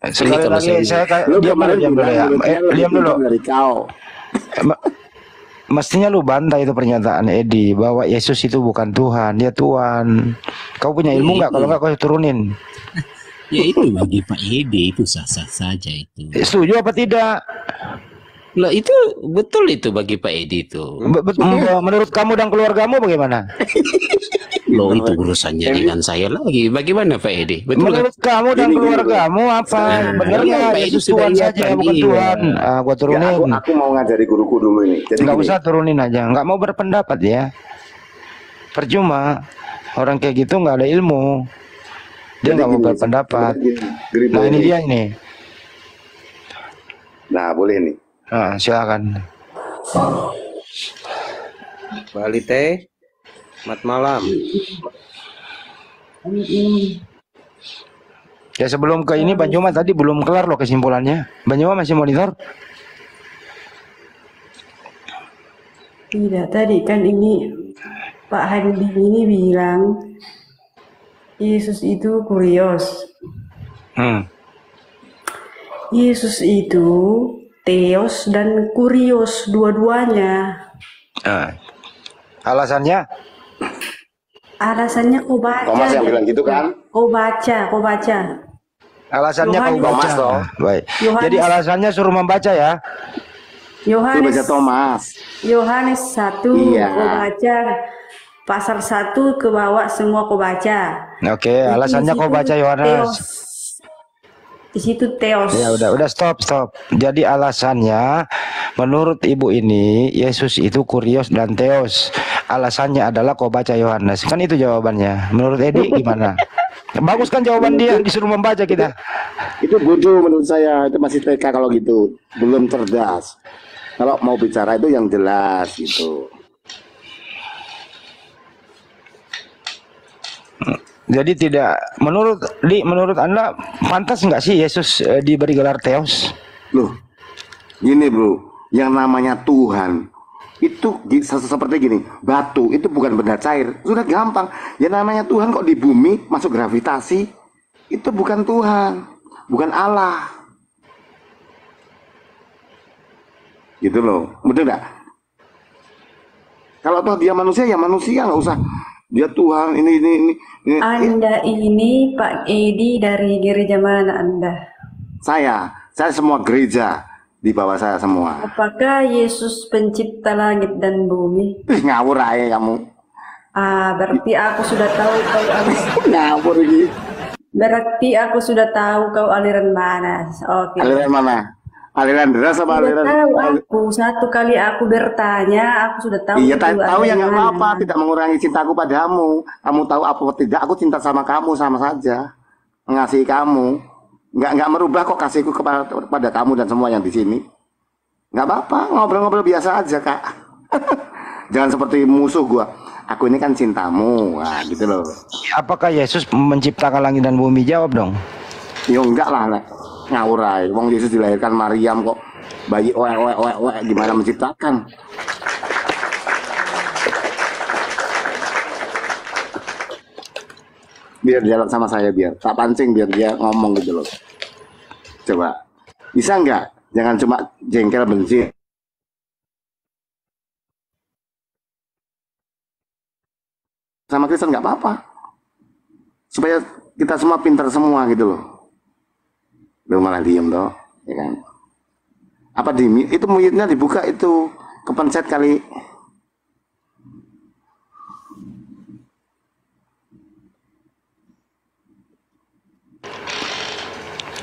Nah, sekali lagi saya diam dulu ya. Diam dulu. Dari kau. Mestinya lu bantah itu pernyataan Edi bahwa Yesus itu bukan Tuhan, dia Tuhan. Kau punya ilmu nggak? Kalau nggak kau turunin. Ya itu bagi Pak Edi itu sah-sah saja itu. Setuju apa tidak? Lah itu betul itu bagi Pak Edi itu. Menurut kamu dan keluargamu bagaimana? Loh itu urusannya dengan saya lagi. Bagaimana Pak Edi? Betul menurut kamu dan keluargamu apa? Benarnya Yesus Tuhan saja bukan Tuhan. Gua turunin. Aku mau ngajari guruku dulu ini. Jadi nggak usah turunin aja. Nggak mau berpendapat ya. Percuma. Orang kayak gitu nggak ada ilmu. Dia nggak mau berpendapat. Nah ini dia ini. Nah boleh nih. Nah, silakan. Bali teh. Selamat malam. Ya sebelum ke ini Bang Joma tadi belum kelar loh kesimpulannya. Bang Joma masih monitor? Tidak, tadi kan ini Pak Handi ini bilang Yesus itu kurios. Yesus itu Theos dan kurios dua-duanya. Alasannya? Alasannya kau baca. Thomas yang bilang gitu kan? Kau baca. Alasannya kau baca. Baik. Yohanes. Jadi alasannya suruh membaca ya. Yohanes baca Thomas. Yohanes 1 Iya. kau baca. Pasal 1 ke bawah semua kau baca. Oke, alasannya kau baca Yohanes. Di situ Theos. Ya udah stop. Jadi alasannya menurut ibu ini Yesus itu kurios dan Theos. Alasannya adalah kau baca Yohanes. Kan itu jawabannya. Menurut Edi gimana? Bagus kan jawaban dia, disuruh membaca kita. Itu bodoh menurut saya. Itu masih TK kalau gitu. Belum cerdas. Kalau mau bicara itu yang jelas gitu. Jadi tidak menurut Anda pantas nggak sih Yesus diberi gelar Theos? Loh, gini bro, yang namanya Tuhan itu seperti gini, batu itu bukan benda cair, sudah gampang. Yang namanya Tuhan kok di bumi masuk gravitasi, itu bukan Tuhan, bukan Allah. Gitu loh, betul nggak? Kalau toh dia manusia ya manusia, nggak usah dia Tuhan ini. Anda ini Pak Edi dari gereja mana Anda? Saya semua gereja di bawah saya semua. Apakah Yesus pencipta langit dan bumi? Ngawur aja kamu. Berarti aku sudah tahu kau ngawur gitu. Berarti aku sudah tahu kau aliran mana. Oke. Aliran mana? Aliran deras apa aliran? Tahu aku. Satu kali aku bertanya, aku sudah tahu. Iya, tahu ya nggak apa-apa, tidak mengurangi cintaku padamu. Kamu tahu apa tidak? Aku cinta sama kamu sama saja, mengasihi kamu. Nggak merubah kok kasihku kepada kamu dan semua yang di sini. Nggak apa-apa, ngobrol-ngobrol biasa aja kak. Jangan seperti musuh gua. Aku ini kan cintamu, nah, gitu loh. Apakah Yesus menciptakan langit dan bumi? Jawab dong. Ya enggak lah, ngawur aja. Wong Yesus dilahirkan Maryam kok bayi gimana menciptakan? Biar jalan sama saya, biar tak pancing, biar dia ngomong gitu loh. Coba, bisa enggak? Jangan cuma jengkel benci. Sama Kristen nggak apa-apa, supaya kita semua pintar semua gitu loh. Lu malah diem toh, ya kan? Apa itu muyitnya dibuka itu kepencet kali.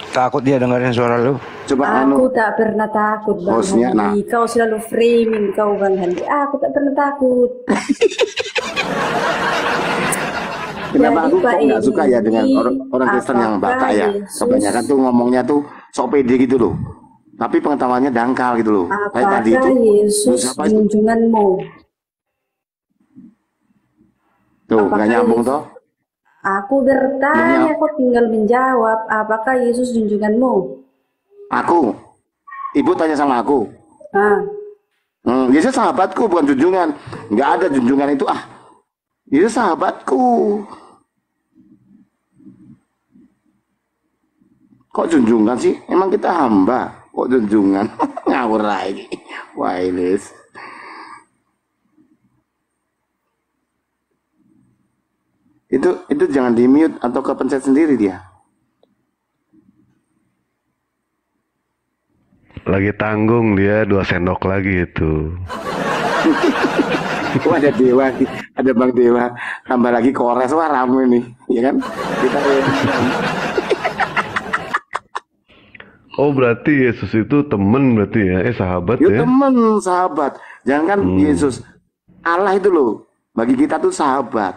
Takut dia dengerin suara lu. Coba aku tak pernah takut Bang Handi. Kau selalu framing kau Bang Handi. Aku tak pernah takut. Kenapa aku kok nggak suka ya dengan orang Kristen yang Batak ya? Kebanyakan tuh ngomongnya tuh sok pede gitu loh. Tapi pengetahuannya dangkal gitu loh. Apakah tadi itu, Yesus junjunganmu? Tuh, nggak nyambung toh? Aku bertanya, kok tinggal menjawab. Apakah Yesus junjunganmu? Aku? Ibu tanya sama aku? Yesus sahabatku, bukan junjungan. Nggak ada junjungan itu. Yesus sahabatku. Kok junjungan sih? Emang kita hamba. Kok junjungan? Ngawur lagi. Wah, ini. Itu jangan di mute atau kepencet sendiri dia. Lagi tanggung dia 2 sendok lagi itu. Wah, ada Dewa, ada Bang Dewa, tambah lagi Kores, wah rame nih, ya kan? Kita Oh berarti Yesus itu temen berarti ya, sahabat ya? temen, sahabat. Jangan kan Yesus, Allah itu loh, bagi kita tuh sahabat.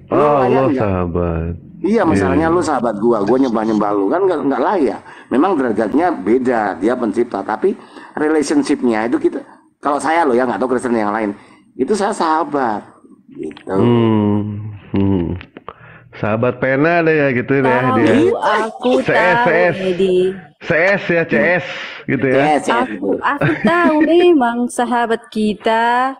Oh, layak lo nggak? sahabat. Iya, misalnya lu sahabat gua nyembah lu kan nggak layak. Memang derajatnya beda, dia pencipta, tapi relationship-nya itu kita. Kalau saya loh ya nggak tahu Kristen yang lain, itu saya sahabat. Gitu. Sahabat pena deh ya gitu ya dia. Tahu, aku tahu, Edi. CS ya, CS gitu ya. Yes, yes, gitu. Aku tahu memang sahabat kita,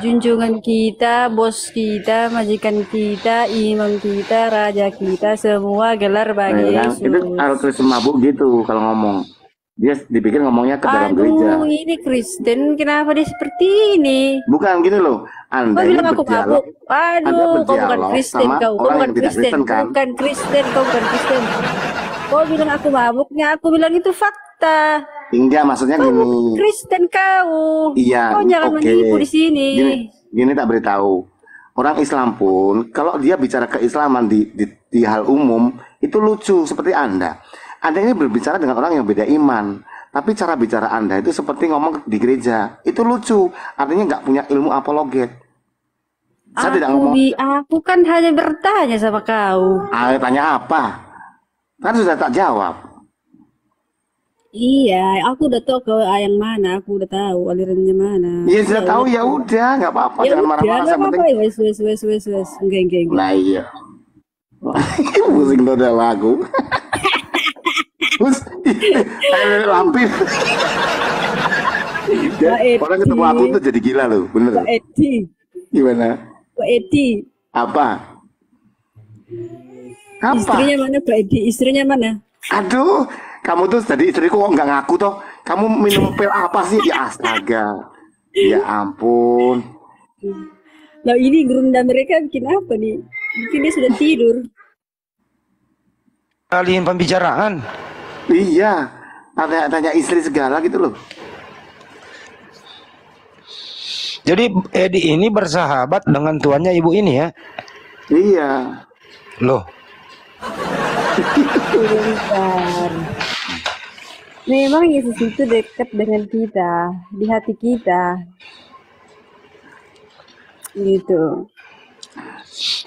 junjungan kita, bos kita, majikan kita, imam kita, raja kita, semua gelar bagi Nah, kan? Itu Yesus. kalau Kristen mabuk gitu kalau ngomong. Dia dipikir ngomongnya ke dalam gereja. Aduh, ini Kristen, kenapa dia seperti ini? Bukan gini loh. Anda Kau ini bilang aku berdialog. mabuk. Aduh, kau bukan berdialog Kristen, sama kau orang bukan yang tidak Kristen, Kristen kan? bukan Kristen, kau bukan Kristen. Kau bilang aku mabuknya, aku bilang itu fakta. Enggak, maksudnya Kau gini. Kristen kau. Iya, Kau jangan oke. menipu di sini. Gini tak beritahu. Orang Islam pun kalau dia bicara keislaman di hal umum itu lucu seperti Anda. Anda ini berbicara dengan orang yang beda iman. Tapi cara bicara Anda itu seperti ngomong di gereja. Itu lucu. Artinya nggak punya ilmu apologet. Saya tidak ngomong. Aku kan hanya bertanya sama kau. Tanya apa? Kan sudah tak jawab. Iya, aku udah tahu kau yang mana, aku udah tahu alirannya mana. Ya sudah tahu ya udah, nggak apa-apa. Ya Jangan udah, marah-marah. nggak Yang apa-apa. penting. Wes. Enggak. Nah iya. Pusing tuh udah lagu. Terus lampir. Pak Edi. Orang ketemu aku tuh jadi gila loh, bener. Pak Edi, Gimana? Pak Edi. Apa? Apa? Istrinya mana Pak Edi? Istrinya mana? Aduh, kamu tuh tadi istriku kok nggak ngaku toh? Kamu minum pil apa sih? Ya astaga. Ya ampun. Lah ini gerunda mereka bikin apa nih? Mungkin dia sudah tidur. Alihin pembicaraan. Iya. Tanya istri segala gitu loh. Jadi Edi ini bersahabat dengan tuannya ibu ini ya. Iya. Loh, Sebentar. Memang Yesus itu dekat dengan kita, di hati kita. Gitu.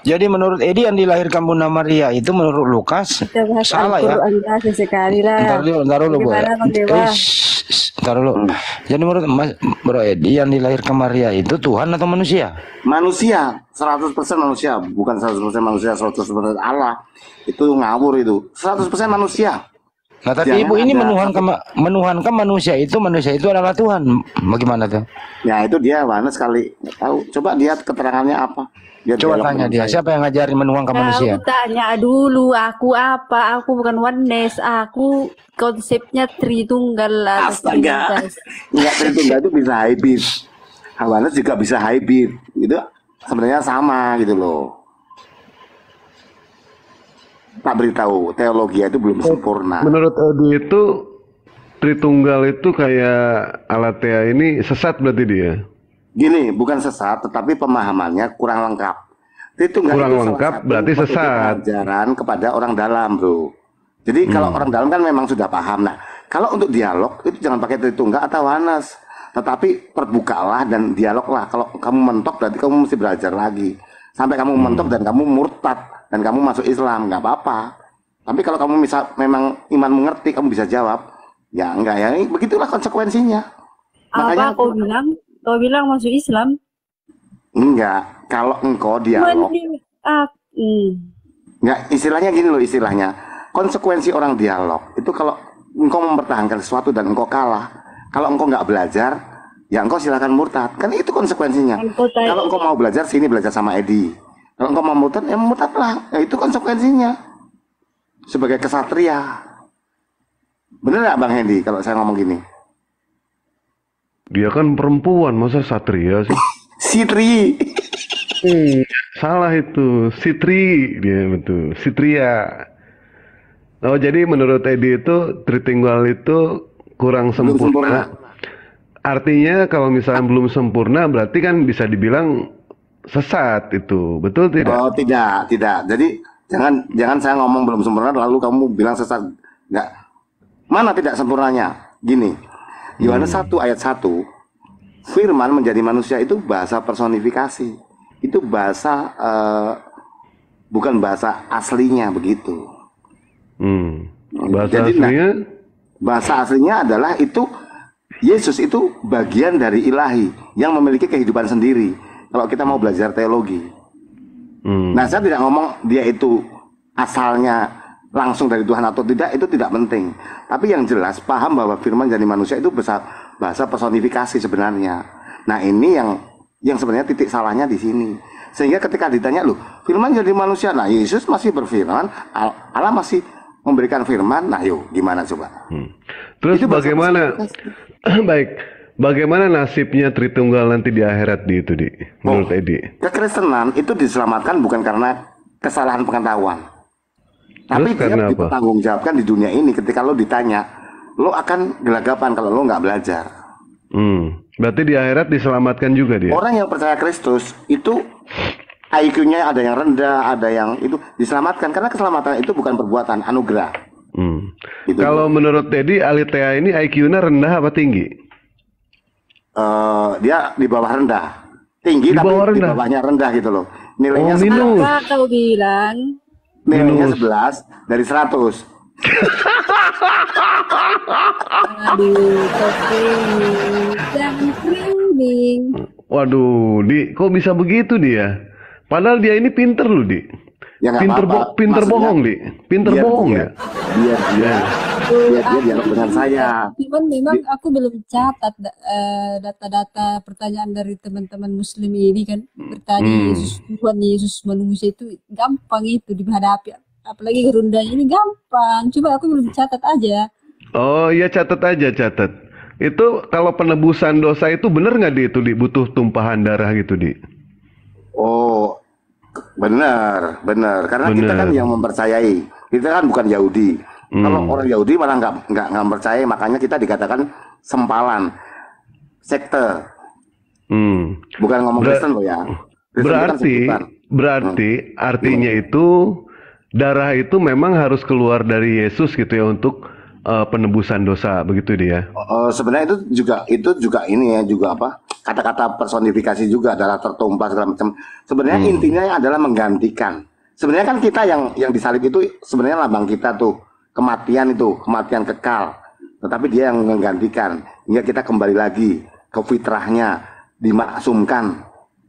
jadi menurut Edi yang dilahirkan Bunda Maria itu menurut Lukas Kita bahas salah ya. Al-Quran sesekali lah. Ntar dulu Bu. Bagaimana Bang Dewa? Ntar dulu. Jadi menurut Bro Edi yang dilahirkan Maria itu Tuhan atau manusia? Manusia, 100% manusia, bukan 100% manusia, 100% Allah. Itu ngawur itu. 100% manusia. Nah tapi Jangan ibu ini ada menuhankan manusia itu adalah Tuhan. Bagaimana tuh? Ya itu dia mana sekali nggak tahu. Coba lihat keterangannya apa. Dia Coba dialog tanya dengan dia, saya. siapa yang ngajarin menuhankan manusia? Aku tanya dulu, aku apa? Aku bukan oneness, aku konsepnya Tritunggal atau Astaga. Trinitas. Enggak Tritunggal itu bisa hybrid. Hawanas juga bisa hybrid. Itu sebenarnya sama gitu loh. Tak beritahu, teologi itu belum sempurna. Menurut Edi itu Tritunggal itu kayak Alatea ini sesat berarti dia. Gini, bukan sesat, tetapi pemahamannya kurang lengkap. Tritunggal Kurang itu salah lengkap, satu berarti petunjuk sesat. Ajaran kepada orang dalam, bro. Jadi kalau orang dalam kan memang sudah paham. Nah, kalau untuk dialog itu jangan pakai Tritunggal atau Hanas. Tetapi terbukalah dan dialoglah. Kalau kamu mentok berarti kamu mesti belajar lagi. Sampai kamu mentok dan kamu murtad dan kamu masuk Islam, nggak apa-apa. Tapi kalau kamu misal memang iman mengerti, kamu bisa jawab. Ya enggak ya, begitulah konsekuensinya. Apa kau bilang? Kau bilang masuk Islam? Enggak, kalau engkau dialog, enggak, istilahnya gini loh istilahnya. Konsekuensi orang dialog itu kalau engkau mempertahankan sesuatu dan engkau kalah, kalau engkau nggak belajar, ya engkau silakan murtad. Kan itu konsekuensinya. Kalau engkau mau belajar, sini belajar sama Edi. Kalau engkau mau murtad, ya murtadlah. Ya itu konsekuensinya. Sebagai kesatria. Bener nggak Bang Hendy kalau saya ngomong gini? Dia kan perempuan, masa satria sih? Sitri. Salah itu, Sitri dia betul, Sitria. Oh jadi menurut Edi itu Tritunggal itu kurang Belum sempurna. sempurna. Artinya kalau misalnya belum sempurna berarti kan bisa dibilang sesat itu, betul tidak? Oh tidak, tidak. Jadi jangan saya ngomong belum sempurna lalu kamu bilang sesat. Nggak. Mana tidak sempurnanya? Gini, Yohanes 1 ayat 1, firman menjadi manusia itu bahasa personifikasi. Itu bahasa bukan bahasa aslinya begitu. Bahasa Jadi, nah, aslinya bahasa aslinya adalah itu Yesus itu bagian dari ilahi yang memiliki kehidupan sendiri. Kalau kita mau belajar teologi. Nah, saya tidak ngomong dia itu asalnya langsung dari Tuhan atau tidak, itu tidak penting. Tapi yang jelas paham bahwa firman jadi manusia itu bahasa personifikasi sebenarnya. Nah, ini yang sebenarnya titik salahnya di sini. Sehingga ketika ditanya, loh, firman jadi manusia. Nah, Yesus masih berfirman, Allah masih memberikan firman. Nah, yuk, gimana coba? terus Itu bahasa bagaimana? Baik, bagaimana nasibnya Tritunggal nanti di akhirat di itu di menurut Edi? Kekristenan itu diselamatkan bukan karena kesalahan pengetahuan. Tapi Terus karena dia apa? dipertanggungjawabkan di dunia ini ketika lo ditanya, lo akan gelagapan kalau lo nggak belajar. Berarti di akhirat diselamatkan juga dia. Orang yang percaya Kristus itu IQ-nya ada yang rendah, ada yang itu diselamatkan karena keselamatan itu bukan perbuatan, anugerah. Gitu. Kalau menurut Teddy, Alitea ini IQ-nya rendah apa tinggi? Dia di bawah rendah, tinggi Di tapi bawah di rendah? bawahnya rendah gitu loh. Nilainya Oh, minus. Apa kau bilang? nilainya minus. 11 dari 100. Aduh, kau framing. Jangan framing. Waduh, Di, kok bisa begitu dia? Padahal dia ini pinter loh, Di. Ya nggak apa-apa. Pinter Maksudnya, bohong, Di. Pinter biar bohong dia, ya. dia dialog dengan saya. Cuman memang aku belum catat data-data pertanyaan dari teman-teman Muslim ini kan bertanya Yesus Tuhan, Yesus manusia itu gampang itu dihadapi. Apalagi gerundanya ini gampang. Coba aku belum catat aja. Oh iya, catat aja, catat. Itu kalau penebusan dosa itu bener nggak, Di? Itu dibutuh tumpahan darah gitu, Di? Oh, benar. Karena kita Benar. kan yang mempercayai. Kita kan bukan Yahudi. Kalau orang Yahudi malah nggak mempercayai, makanya kita dikatakan sempalan, sekte. Bukan ngomong Kristen loh ya. Kristen itu kan sebutan. Berarti artinya itu darah itu memang harus keluar dari Yesus gitu ya untuk penebusan dosa, begitu dia. Sebenarnya itu juga ini ya, juga apa? Kata-kata personifikasi juga adalah tertumpah segala macam. Sebenarnya intinya adalah menggantikan. Sebenarnya kan kita yang disalib itu sebenarnya lambang kita tuh, kematian kekal. Tetapi dia yang menggantikan hingga kita kembali lagi ke fitrahnya, dimaksumkan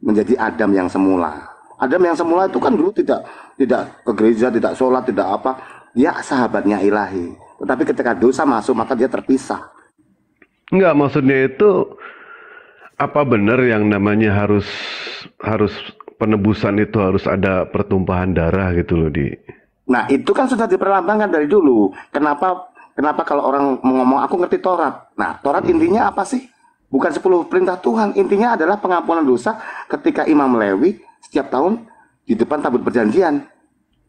menjadi Adam yang semula. Adam yang semula itu kan dulu tidak ke gereja, tidak sholat, tidak apa. Dia sahabatnya ilahi. Tetapi ketika dosa masuk maka dia terpisah. Enggak, maksudnya itu apa benar yang namanya harus penebusan itu harus ada pertumpahan darah gitu loh, Di? Nah itu kan sudah diperlambangkan dari dulu. Kenapa kalau orang ngomong aku ngerti Taurat? Nah Taurat intinya apa sih? Bukan 10 perintah Tuhan. Intinya adalah pengampunan dosa ketika Imam Lewi setiap tahun di depan tabut perjanjian.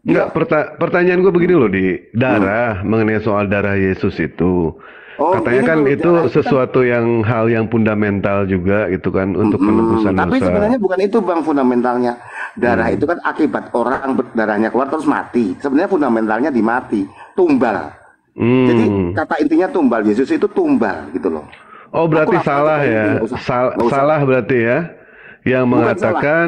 Enggak, pertanyaan gue begini loh, Di. Darah, mengenai soal darah Yesus itu. Katanya ini kan loh, itu darah itu kan- sesuatu hal yang fundamental juga gitu kan untuk penebusan Tapi dosa. sebenarnya bukan itu Bang fundamentalnya. Darah itu kan akibat orang darahnya keluar terus mati. Sebenarnya fundamentalnya di mati, tumbal. Jadi kata intinya tumbal, Yesus itu tumbal gitu loh. Oh, berarti Aku salah lapor, ya. nggak usah. Salah berarti ya. Yang Bukan mengatakan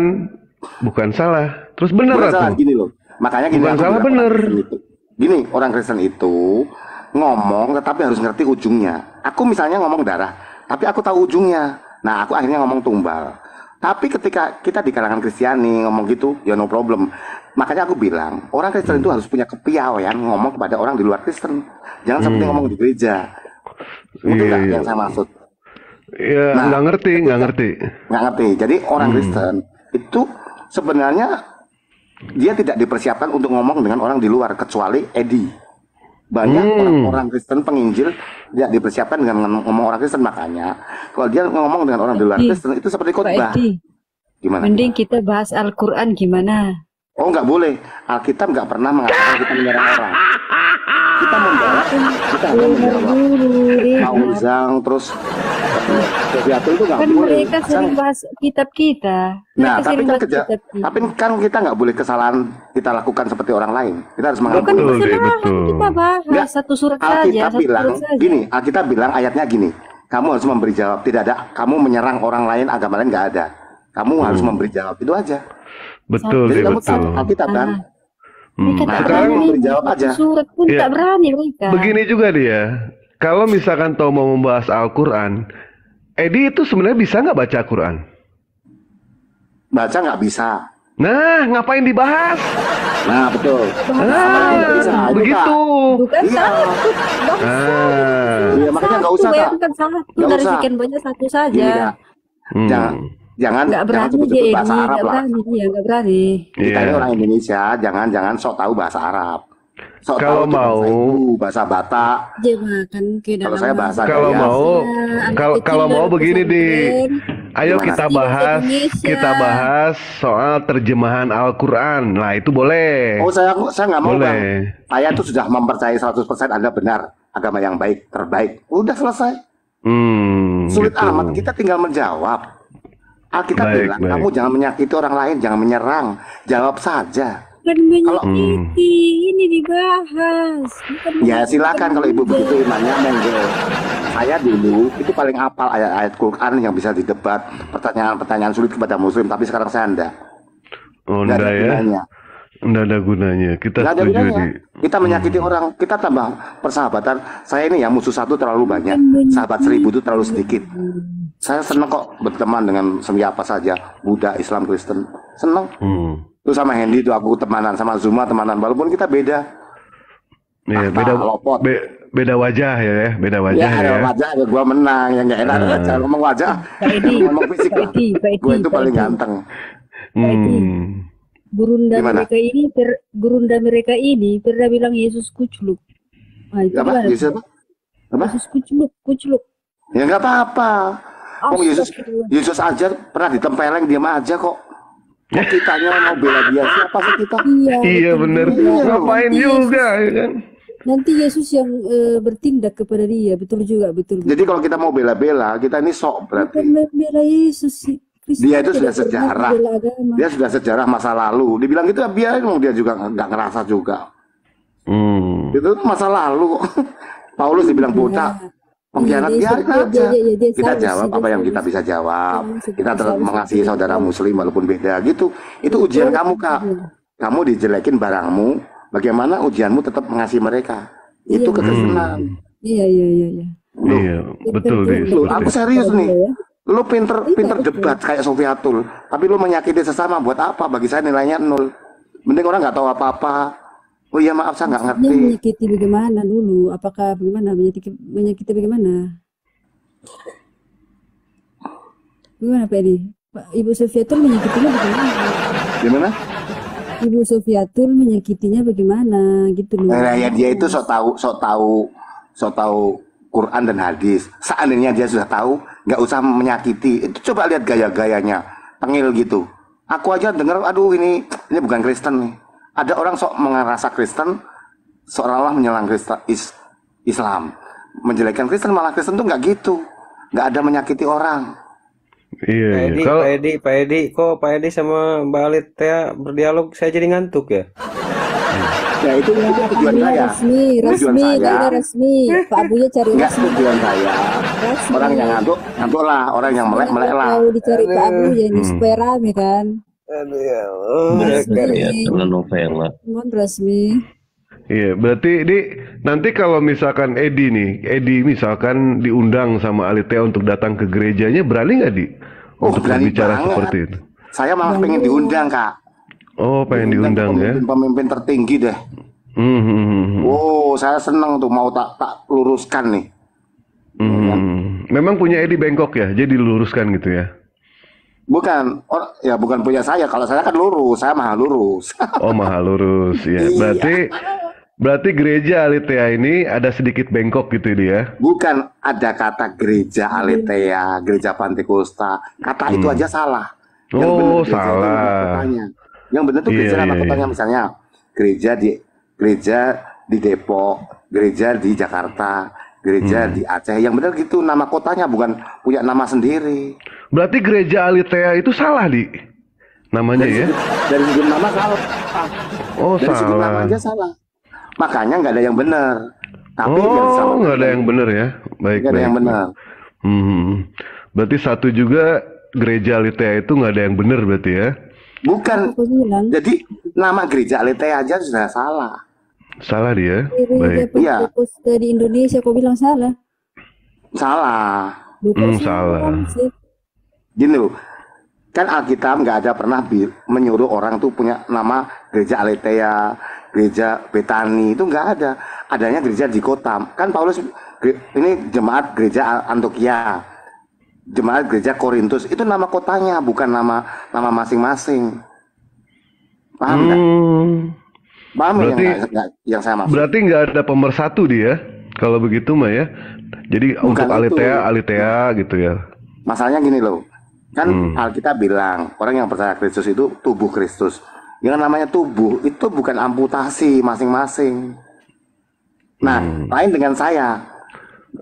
bukan salah. Terus benar Bukan salah, tuh. gini loh. Makanya gini, Bukan aku salah, bilang bener. orang Kristen itu. Gini, orang Kristen itu ngomong tetapi harus ngerti ujungnya. Aku misalnya ngomong darah, tapi aku tahu ujungnya. Nah, aku akhirnya ngomong tumbal. Tapi ketika kita di kalangan Kristiani ngomong gitu, ya no problem. Makanya aku bilang, orang Kristen itu harus punya kepiawaian ngomong kepada orang di luar Kristen. Jangan seperti ngomong di gereja. Itu Iya, nggak iya. yang saya maksud. Ya, Nah, nggak ngerti. Nggak ngerti. Jadi orang Kristen itu sebenarnya dia tidak dipersiapkan untuk ngomong dengan orang di luar kecuali Edi. Banyak orang-orang Kristen penginjil tidak dipersiapkan dengan ngomong orang Kristen, makanya kalau dia ngomong dengan orang di luar Edi, Kristen itu seperti Pak khotbah. Edi, Gimana? mending kita bahas Al-Quran gimana? Oh, nggak boleh. Alkitab nggak pernah mengatakan kita menyerang orang. Kita membela, kita hanya menjawab. Mauzang terus Sofiatul itu nggak Kan boleh. mereka Asal- sering bahas kitab kita. Nah, Mereka tapi sering kan bahas kitab kita. tapi kan kita nggak boleh kesalahan kita lakukan seperti orang lain. Kita harus Bukan mengakui. Betul, Dek, kesalahan, betul. kita bahas Nggak, satu surat saja, Alkitab satu bilang surat saja. gini, Alkitab bilang ayatnya gini, kamu harus memberi jawab. Tidak ada kamu menyerang orang lain, agama lain nggak ada. Kamu harus memberi jawab, itu aja. Betul, Jadi Dek, kamu betul. tahu Alkitab kan? Mereka Nah, tak sekarang berani, memberi jawab satu aja. surat pun Iya. tak berani mereka. Begini juga dia, kalau misalkan Tom mau membahas Al-Quran, Edi itu sebenarnya bisa nggak baca Al-Quran? Baca nggak bisa. Nah, ngapain dibahas? Nah, betul. Ah, bisa, itu, begitu. Bukan Iya. satu, bangsa. Ah, Iya, makanya nggak usah, Kak. Bayangkan satu Nggak dari usah. sekian banyak satu saja. Gini, Kak. Jangan jangan Nggak berani dia sebut-sebut ini, bahasa Arab nggak lah. berani dia, nggak berani. Kita ini Iya. orang Indonesia, jangan sok tahu bahasa Arab. Sok Kalau tahu tuh bahasa mau- Ibu, bahasa Batak. Dia makan ke Kalau dalam saya bahasa Kalau Gaya. mau, kalau mau begini di, ayo Gimana? kita Bahasa bahas, Indonesia. kita bahas soal terjemahan Al-Quran. Nah, itu boleh. Oh, saya nggak mau, Bang. Boleh. Saya tuh sudah mempercayai 100% Anda benar, agama yang baik, terbaik. Udah selesai. Sulit Gitu. amat, kita tinggal menjawab. Alkitab Baik, bilang, baik. kamu jangan menyakiti orang lain, jangan menyerang. Jawab saja. Kan menyakiti, ini dibahas. Bukan Ya silakan kalau ibu begitu imannya, monggo. Saya dulu itu paling hafal ayat-ayat Quran yang bisa didebat, pertanyaan-pertanyaan sulit kepada muslim, tapi sekarang saya enggak. Oh, Nggak ada enggak ya? gunanya. Enggak ada gunanya. Kita Nggak ada setuju gunanya. di. Kita menyakiti orang, kita tambah persahabatan. Saya ini ya musuh satu terlalu banyak, sahabat 1000 itu terlalu sedikit. Saya seneng kok berteman dengan siapa saja, Buddha, Islam, Kristen, seneng. Terus sama Hendy itu aku temanan, sama Zuma temanan, walaupun kita beda. Iya, Ah, beda lopot. beda wajah ya, beda wajah Ya, ada ya. wajah ya gua menang, yang nggak enak aja ngomong wajah, Pak Edi, ngomong fisik Pak lah. Edi, Pak Edi, Gue itu Pak paling Edi. ganteng. Gurunda Gimana? mereka ini, gurunda mereka ini pernah bilang Yesus kucluk. Nah, itu Apa? gimana? Yesus apa? Apa? Yesus kucluk, kucluk. Ya nggak apa-apa. Oh Yesus, Astagfirullah. Yesus aja pernah ditempeleng diam aja kok. Kok kitanya mau bela dia? Siapa sih kita? Iya, Iya betul. bener. Iya. Ngapain Nanti juga ya kan? Nanti Yesus yang bertindak kepada dia, betul juga, betul. Jadi kalau kita mau bela-bela, kita ini sok Bukan berarti. membela Yesus sih. Kristen Dia itu tidak sudah pernah sejarah. membela agama. Dia sudah sejarah masa lalu. Dibilang gitu ya biarin, dia juga nggak ngerasa juga. Itu masa lalu. Paulus dibilang botak. Pengkhianat Iya, biarin dia- aja. dia- dia Kita sadis, jawab dia apa yang sadis. kita bisa jawab. Sadis, Kita tetap sadis, mengasihi sadis. saudara muslim walaupun beda gitu. Itu ujian kamu, Kak. Kamu dijelekin barangmu, bagaimana ujianmu tetap mengasihi mereka. Itu Iya. kekristenan. Iya, iya, iya, iya. Iya, betul deh. Loh, aku serius nih. Ya. Lu pinter Iya, betul. debat kayak Sofiatul, tapi lu menyakiti sesama buat apa? Bagi saya nilainya 0. Mending orang nggak tahu apa-apa. Oh iya maaf saya nggak Dia ngerti. menyakiti bagaimana dulu? Apakah bagaimana menyakiti bagaimana? Gimana Pak Edi? Pak, Ibu Sofiatul menyakitinya bagaimana? Gimana? Ibu Sofiatul menyakitinya bagaimana gitu loh. Nah, ya dia itu sok tahu Quran dan hadis. Seandainya dia sudah tahu, nggak usah menyakiti. Itu coba lihat gaya-gayanya, tengil gitu. Aku aja dengar, aduh ini bukan Kristen nih. Ada orang sok merasa Kristen, seolah-olah menyerang Islam, menjelekkan Kristen, malah Kristen tuh nggak gitu, nggak ada menyakiti orang. Iya, Pak iya. Edi, Kalau Pak Edi, Pak Edi, kok Pak Edi sama Mbak Alit Tea berdialog saya jadi ngantuk ya? Ya itu tujuan Ini saya. resmi, Tujuan resmi, saya. kayaknya resmi. Pak Abuya cari Enggak, resmi. tujuan saya. Resmi. Orang yang ngantuk lah, orang yang melek lah. Tahu dicari Pak Abuya ini supaya rame kan. Aduh ya Allah. Resmi. Novela. Mohon resmi. iya, berarti nanti kalau misalkan Edi misalkan diundang sama Alitea untuk datang ke gerejanya, berani nggak di? Oh, Untuk berani berbicara banget. seperti itu. Saya malah pengen diundang, Kak. Oh, pengen diundang ya? Pemimpin tertinggi deh. Oh, saya seneng tuh mau tak luruskan nih. Memang punya Edi bengkok ya, jadi diluruskan gitu ya? Bukan, bukan punya saya. Kalau saya kan lurus, saya maha lurus. Oh, mahal lurus ya. Iya. Berarti gereja Aletheia ini ada sedikit bengkok gitu dia. Bukan ada kata gereja Aletheia, gereja Pantekosta. Kata itu aja salah. Yang benar Oh, gereja itu nama salah. kotanya. Yang benar tuh gereja Iya, nama iya, kotanya, iya. misalnya gereja di Depok, gereja di Jakarta, gereja di Aceh. Yang benar gitu nama kotanya, bukan punya nama sendiri. Berarti gereja Aletheia itu salah, Di. Namanya Dari ya? segi, dari segi nama salah. Oh, Dari segi nama salah. aja salah. Makanya nggak ada yang benar. Tapi yang Oh, disamakan nggak ada yang benar ya. Baik, nggak ada baik. yang benar. Hmm. Berarti satu juga gereja Aletheia itu nggak ada yang benar berarti ya? Bukan. Aku bilang Jadi nama gereja Aletheia aja sudah salah. Salah dia. gereja Baik. Iya. Pentekosta di Indonesia, kau bilang salah. Salah. Bukan Salah. sih. Gini loh. Kan Alkitab nggak ada pernah menyuruh orang tuh punya nama gereja Aletheia, gereja Betani, itu nggak ada. Adanya gereja di kota. Kan Paulus ini jemaat gereja Antioquia, jemaat gereja Korintus, itu nama kotanya, bukan nama masing-masing. Paham nggak? Paham Berarti- yang saya maksud? Berarti nggak ada pemersatu dia. Kalau begitu mah ya. Jadi Bukan untuk itu. Aletheia gitu ya. Masalahnya gini loh, kan Alkitab bilang orang yang percaya Kristus itu tubuh Kristus. Yang namanya tubuh itu bukan amputasi masing-masing. Nah, lain dengan saya.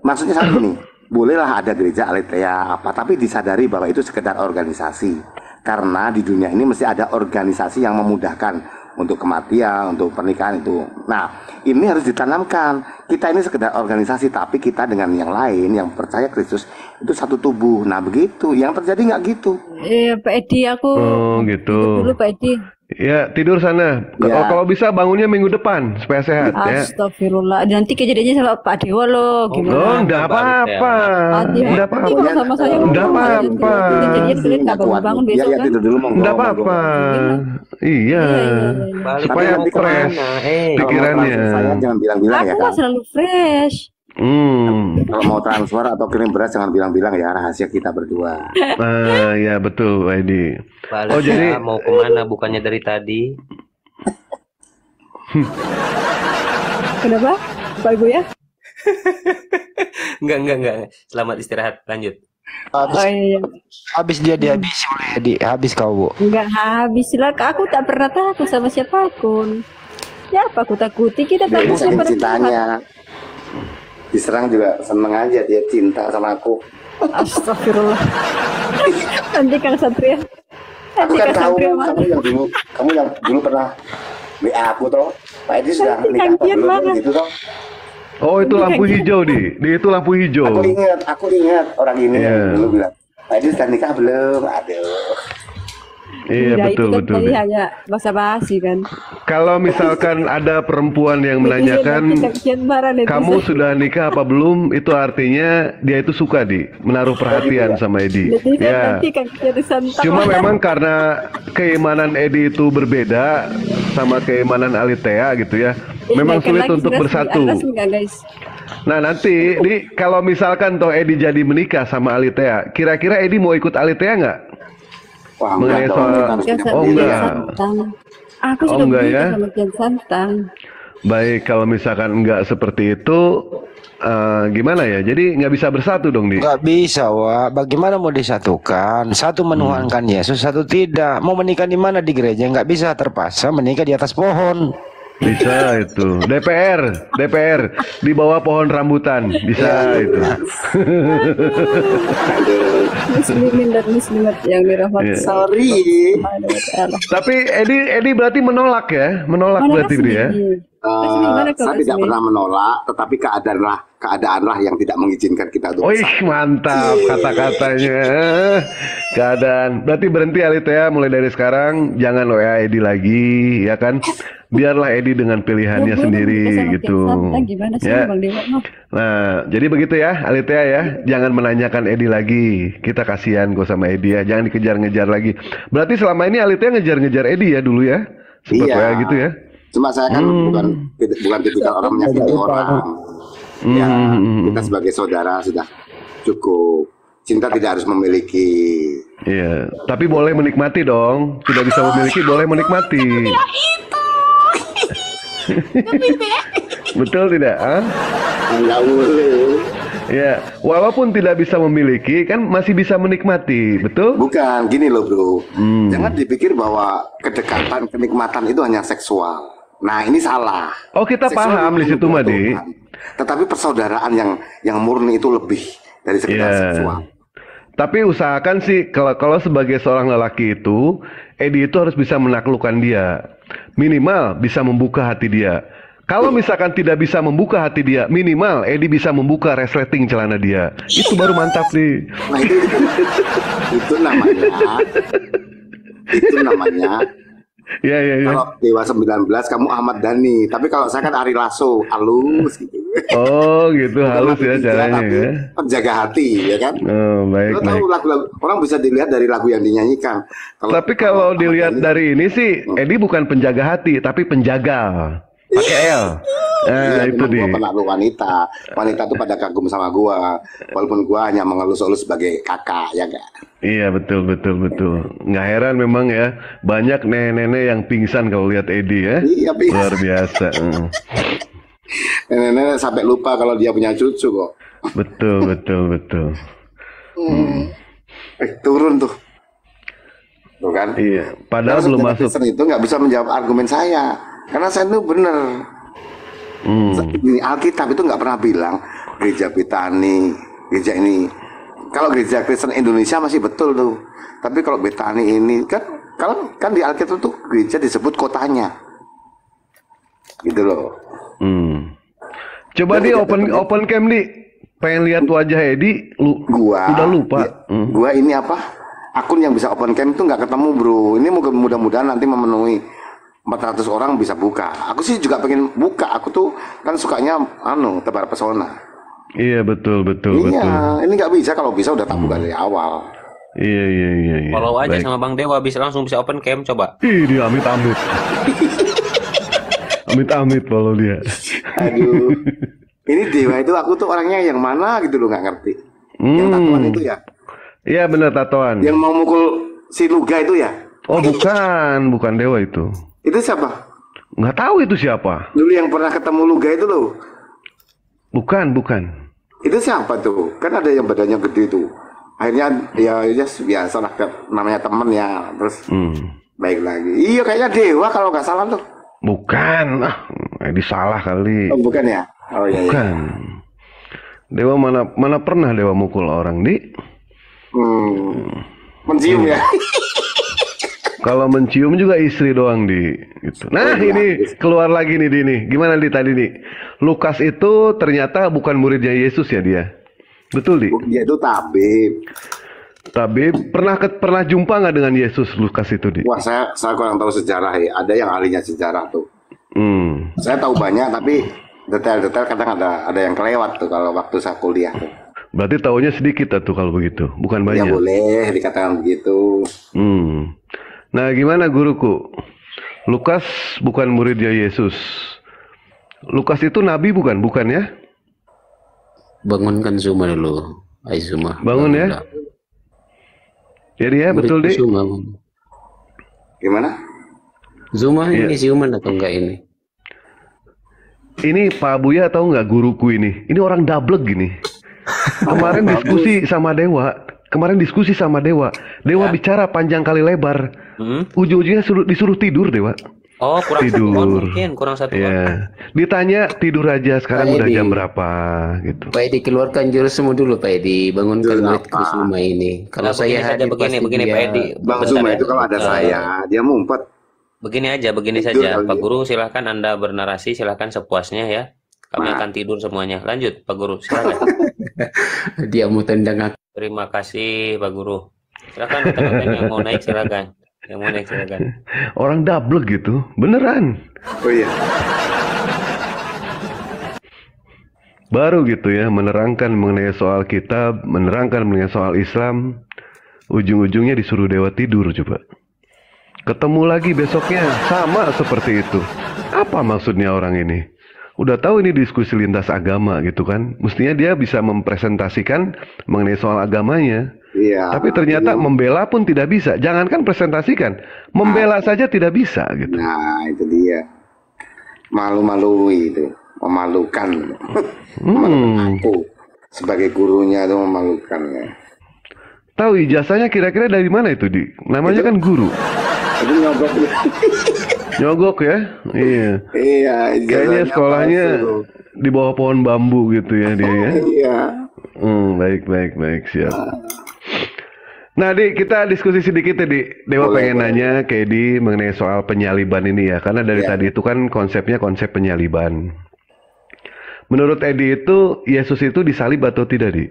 Maksudnya saya gini, bolehlah ada gereja Aletheia apa, tapi disadari bahwa itu sekedar organisasi. Karena di dunia ini mesti ada organisasi yang memudahkan untuk kematian, untuk pernikahan itu. Nah, ini harus ditanamkan. Kita ini sekedar organisasi, tapi kita dengan yang lain yang percaya Kristus itu satu tubuh. Nah, begitu. Yang terjadi nggak gitu. Pak Edi, aku Oh gitu. dulu Pak Edi. Ya tidur sana. Ya. Kalau bisa bangunnya minggu depan supaya sehat ya. Astagfirullah. Nanti kejadiannya sama Pak Dewa loh. Oh, Gimana? enggak apa-apa. Hati-hati Enggak apa-apa. kalau sama saya. Enggak apa-apa. Kejadian kalian nggak bangun-bangun Ya, besok ya kan? tidur dulu monggo. Enggak monggo. apa-apa. Iya. Balik Supaya mau fresh kemana? Kalau mau pikirannya. transfer saya jangan bilang-bilang ya Aku kan. mah selalu fresh. Kalau mau transfer atau kirim beras jangan bilang-bilang ya, rahasia kita berdua. Nah, ya betul, Edi. Balik Oh, jadi- ya, mau kemana? Bukannya dari tadi. Kenapa? Pak Ibu ya? Enggak. Selamat istirahat. Lanjut. Oh iya. Habis dia dihabisi oleh Edi. Habis kau, Bu. Enggak habis lah. Aku tak pernah takut sama siapapun. Siapa aku takuti? Kita Dia ini takut saking pada Tuhan. cintanya. Diserang juga seneng aja, dia cinta sama aku. Astagfirullah. Nanti Kang Satria. Aku Nanti kan Kang tahu Satria marah. kamu yang dulu pernah WA aku toh. Pak Edi sudah Nanti nikah Kang apa Kian belum marah. gitu toh. Oh, itu lampu hijau, Di itu lampu hijau. Aku ingat orang ini Iya. yang dulu bilang, Pak Edi sudah nikah belum? Aduh. Iya, Udah, betul itu kan betul. tadi Di. hanya basa-basi kan. Kalau misalkan ada perempuan yang menanyakan Nanti Kang Kian marah netizen. kamu sudah nikah apa belum, itu artinya dia itu suka, Di, menaruh perhatian sama Edi. Netizen Ya. nanti Kang Kian disantap. Cuma memang karena keimanan Edi itu berbeda sama keimanan Aletheia gitu ya. Memang Kan sulit lagi untuk resmi, bersatu. resmi nggak, guys? Nah, nanti Di, kalau misalkan toh Edi jadi menikah sama Aletheia, kira-kira Edi mau ikut Aletheia nggak? Wah, Mengenai enggak soal- dong, kita harus Kian punya Oh, pilihan. enggak. Santang. Aku Oh, sudah enggak menikah ya? sama Kian Santang. Baik, kalau misalkan nggak seperti itu, gimana ya? Jadi nggak bisa bersatu dong, Di. Nggak bisa, Wak. Bagaimana mau disatukan? Satu menuhankan Yesus, satu tidak. Mau menikah di mana di gereja? Nggak bisa terpaksa menikah di atas pohon. Bisa itu. DPR di bawah pohon rambutan. Bisa itu. Muslimin dan muslimat yang dirahmati Iya. Sorry. Subhanahu wa ta'ala. Tapi Edi berarti menolak ya? Menolak Mana berarti resmi? dia. Resmi, mana kau Saya tidak resmi? pernah menolak, tetapi keadaanlah yang tidak mengizinkan kita untuk Wih, bersatu. mantap kata-katanya. Keadaan. Berarti berhenti Aletheia mulai dari sekarang. Jangan WA Edi lagi, ya kan? Biarlah Edi dengan pilihannya Boleh sendiri menikah sama gitu. Kian Santang, gimana sih Ya. Bang Dewa? Noh? Nah, jadi begitu ya, Aletheia ya. Jangan menanyakan Edi lagi. Kita kasihan kok sama Edi ya. Jangan dikejar-ngejar lagi. Berarti selama ini Aletheia ngejar-ngejar Edi ya dulu ya? Sempat Iya. WA gitu ya? Cuma saya kan bukan tipikal orang menyakiti orang. Ya, kita sebagai saudara sudah cukup. Cinta tidak harus memiliki. Iya. Tapi boleh menikmati dong. Sudah bisa memiliki, boleh menikmati. Betul tidak? Ah? Nggak boleh. Ya, walaupun tidak bisa memiliki, kan masih bisa menikmati, betul? Bukan, gini loh bro. Hmm. Jangan dipikir bahwa kedekatan, kenikmatan itu hanya seksual. Nah ini salah. Oh, kita Seksual paham di memang situ, Madi. dibutuhkan. Tetapi persaudaraan yang murni itu lebih dari sekedar Iya. seksual. Tapi usahakan sih kalau sebagai seorang lelaki itu, Edi itu harus bisa menaklukkan dia. Minimal bisa membuka hati dia. Kalau misalkan tidak bisa membuka hati dia, minimal Edi bisa membuka resleting celana dia. Itu baru mantap nih. Nah itu namanya Ya, ya, ya. kalau Dewa 19 kamu Ahmad Dhani, tapi kalau saya kan Ari Lasso, halus gitu. Oh, gitu halus ya caranya tapi ya. penjaga hati ya kan. Oh, baik, Lo tahu baik. lagu-lagu orang bisa dilihat dari lagu yang dinyanyikan. Tapi kalau Ahmad dilihat Dhani- dari ini sih, Edi bukan penjaga hati, tapi penjagal. Pakai L. Iya, Itu memang dia. gua penakluk wanita. Wanita tuh pada kagum sama gua. Walaupun gua hanya mengelus-elus sebagai kakak, ya enggak? Iya, betul, betul, betul. Nggak heran memang ya, banyak nenek-nenek yang pingsan kalau lihat Edi ya. Iya, Luar biasa. Nenek-nenek sampai lupa kalau dia punya cucu kok. Betul, betul, betul. Turun tuh. Tuh kan? Iya, padahal Karena belum sejarah masuk. Kristen itu nggak bisa menjawab argumen saya. Karena saya itu benar. Ini Alkitab itu nggak pernah bilang gereja Betani, gereja ini. Kalau gereja Kristen Indonesia masih betul tuh. Tapi kalau Betani ini kan di Alkitab tuh gereja disebut kotanya. Gitu loh. Coba Dan di tidak open cam di, pengen lihat wajah Edi, udah lupa. Gua ini apa? Akun yang bisa open cam itu nggak ketemu bro. Ini mudah-mudahan nanti memenuhi 400 orang bisa buka. Aku sih juga pengen buka. Aku tuh kan sukanya tebar pesona. Iya, betul, betul, betul. Iya, ini nggak bisa. Kalau bisa udah tak buka dari awal. Iya, iya, iya, iya. Follow aja Baik. sama Bang Dewa bisa langsung bisa open cam coba. Ih, dia amit-amit. Amit-amit follow dia. Aduh. Ini Dewa itu aku tuh orangnya yang mana gitu loh, nggak ngerti. Yang tatoan itu ya. Iya, benar tatoan. Yang mau mukul si Luga itu ya. Oh, bukan Dewa itu. Itu siapa? Nggak tahu itu siapa. Dulu yang pernah ketemu Luga itu loh. Bukan. Itu siapa tuh? Kan ada yang badannya gede tuh. Akhirnya ya biasa lah namanya temen ya. Terus baik lagi. Iya kayaknya Dewa kalau nggak salah tuh. Bukan. Ini salah kali. Oh bukan ya? Oh iya. Bukan. Dewa mana pernah Dewa mukul orang, Di? Mencium ya. Kalau mencium juga istri doang, Di. Gitu. Nah, ini keluar lagi nih, Di nih. Gimana Di tadi nih? Lukas itu ternyata bukan muridnya Yesus ya dia. Betul, Di? Dia itu tabib. Tapi pernah jumpa nggak dengan Yesus Lukas itu, Di? Wah saya kurang tahu sejarah ya. Ada yang ahlinya sejarah tuh. Saya tahu banyak tapi detail-detail kadang ada yang kelewat tuh kalau waktu saya kuliah tuh. Berarti taunya sedikit tuh kalau begitu, bukan Ya banyak. boleh dikatakan begitu. Nah, gimana guruku? Lukas bukan muridnya Yesus. Lukas itu nabi bukan ya? Bangunkan Zuma dulu. Hai Zuma. Bangun ya. Bangunlah. Jadi ya, betul, Di. Muridku Zuma. Gimana? Zuma ini siuman atau enggak ini? Ini Pak Buya tahu nggak guruku ini? Ini orang dablek gini. Kemarin diskusi sama Dewa. Dewa bicara panjang kali lebar. Ujung-ujungnya disuruh tidur, Dewa. Oh, kurang satu Tidur. on mungkin, kurang satu on. Ya. Ditanya tidur aja sekarang Pak udah Edi. jam berapa gitu. Pak Edi keluarkan jurusmu dulu Pak Edi. Bangunkan Jurus muridku apa? Zuma ini. Kalau Nah, begini saya saja, hadir begini pasti Pak dia- Edi. Bang Bentar Zuma ya. itu kalau ada saya dia ngumpet. Begini Tidur saja, kali Pak dia. Guru silahkan Anda bernarasi, silahkan sepuasnya ya. Kami Nah. akan tidur semuanya. Lanjut Pak Guru, silahkan. Dia mau tendang aku. Terima kasih Pak Guru. Silahkan rekan-rekan yang mau naik silahkan. Yang mau naik silahkan. Orang dablek gitu, beneran. Oh iya. Baru gitu ya, menerangkan mengenai soal kitab, menerangkan mengenai soal Islam. Ujung-ujungnya disuruh Dewa tidur coba. Ketemu lagi besoknya, sama seperti itu. Apa maksudnya orang ini? Udah tahu ini diskusi lintas agama gitu kan. Mestinya dia bisa mempresentasikan mengenai soal agamanya. Iya. Tapi ternyata membela pun tidak bisa. Jangankan presentasikan, membela saja tidak bisa gitu. Nah itu dia. malu-malui itu, memalukan. Aku sebagai gurunya itu memalukan ya. Tahu ijazahnya kira-kira dari mana itu, Di? Namanya kan guru. Itu nyogok. Nyogok ya? Iya. Iya, Kayaknya ijazahnya sekolahnya palsu. di bawah pohon bambu gitu ya dia ya. Iya. Baik, siap. Nah, Di, kita diskusi sedikit ya, Di. Dewa Boleh, pengen nanya ke Edi mengenai soal penyaliban ini ya, karena dari Ya. tadi itu kan konsepnya konsep penyaliban. Menurut Edi itu, Yesus itu disalib atau tidak, Di?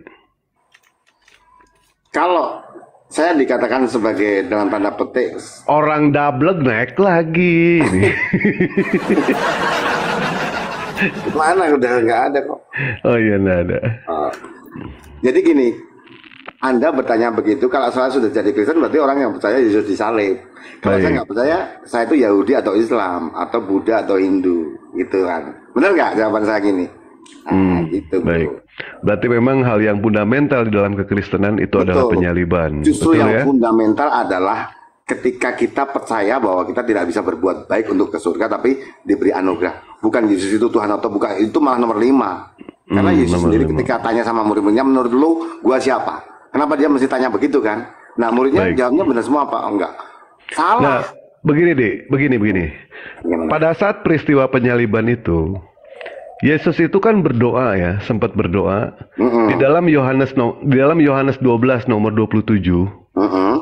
Kalau saya dikatakan sebagai dalam tanda petik Orang dablek naik lagi. Nih. mana udah nggak ada kok. Oh iya, nggak ada. Jadi gini, Anda bertanya begitu, kalau saya sudah jadi Kristen berarti orang yang percaya Yesus disalib. Kalau saya Baik. nggak percaya, saya itu Yahudi atau Islam atau Buddha atau Hindu, gitu kan. Benar nggak jawaban saya gini? Nah, gitu. Bro. Baik. Berarti memang hal yang fundamental di dalam kekristenan itu adalah Betul. penyaliban. Justru Betul yang ya? fundamental adalah ketika kita percaya bahwa kita tidak bisa berbuat baik untuk ke surga, tapi diberi anugerah. Bukan Yesus itu Tuhan atau bukan, itu malah nomor 5. Karena Yesus nomor sendiri 5. ketika tanya sama murid-muridnya, menurut lu gua siapa? Kenapa dia mesti tanya begitu kan? Nah muridnya Baik. jawabnya benar semua apa? Enggak. Salah. Nah, begini deh, begini. Gimana? Pada saat peristiwa penyaliban itu, Yesus itu kan berdoa ya, sempat berdoa di dalam Yohanes 12 nomor 27.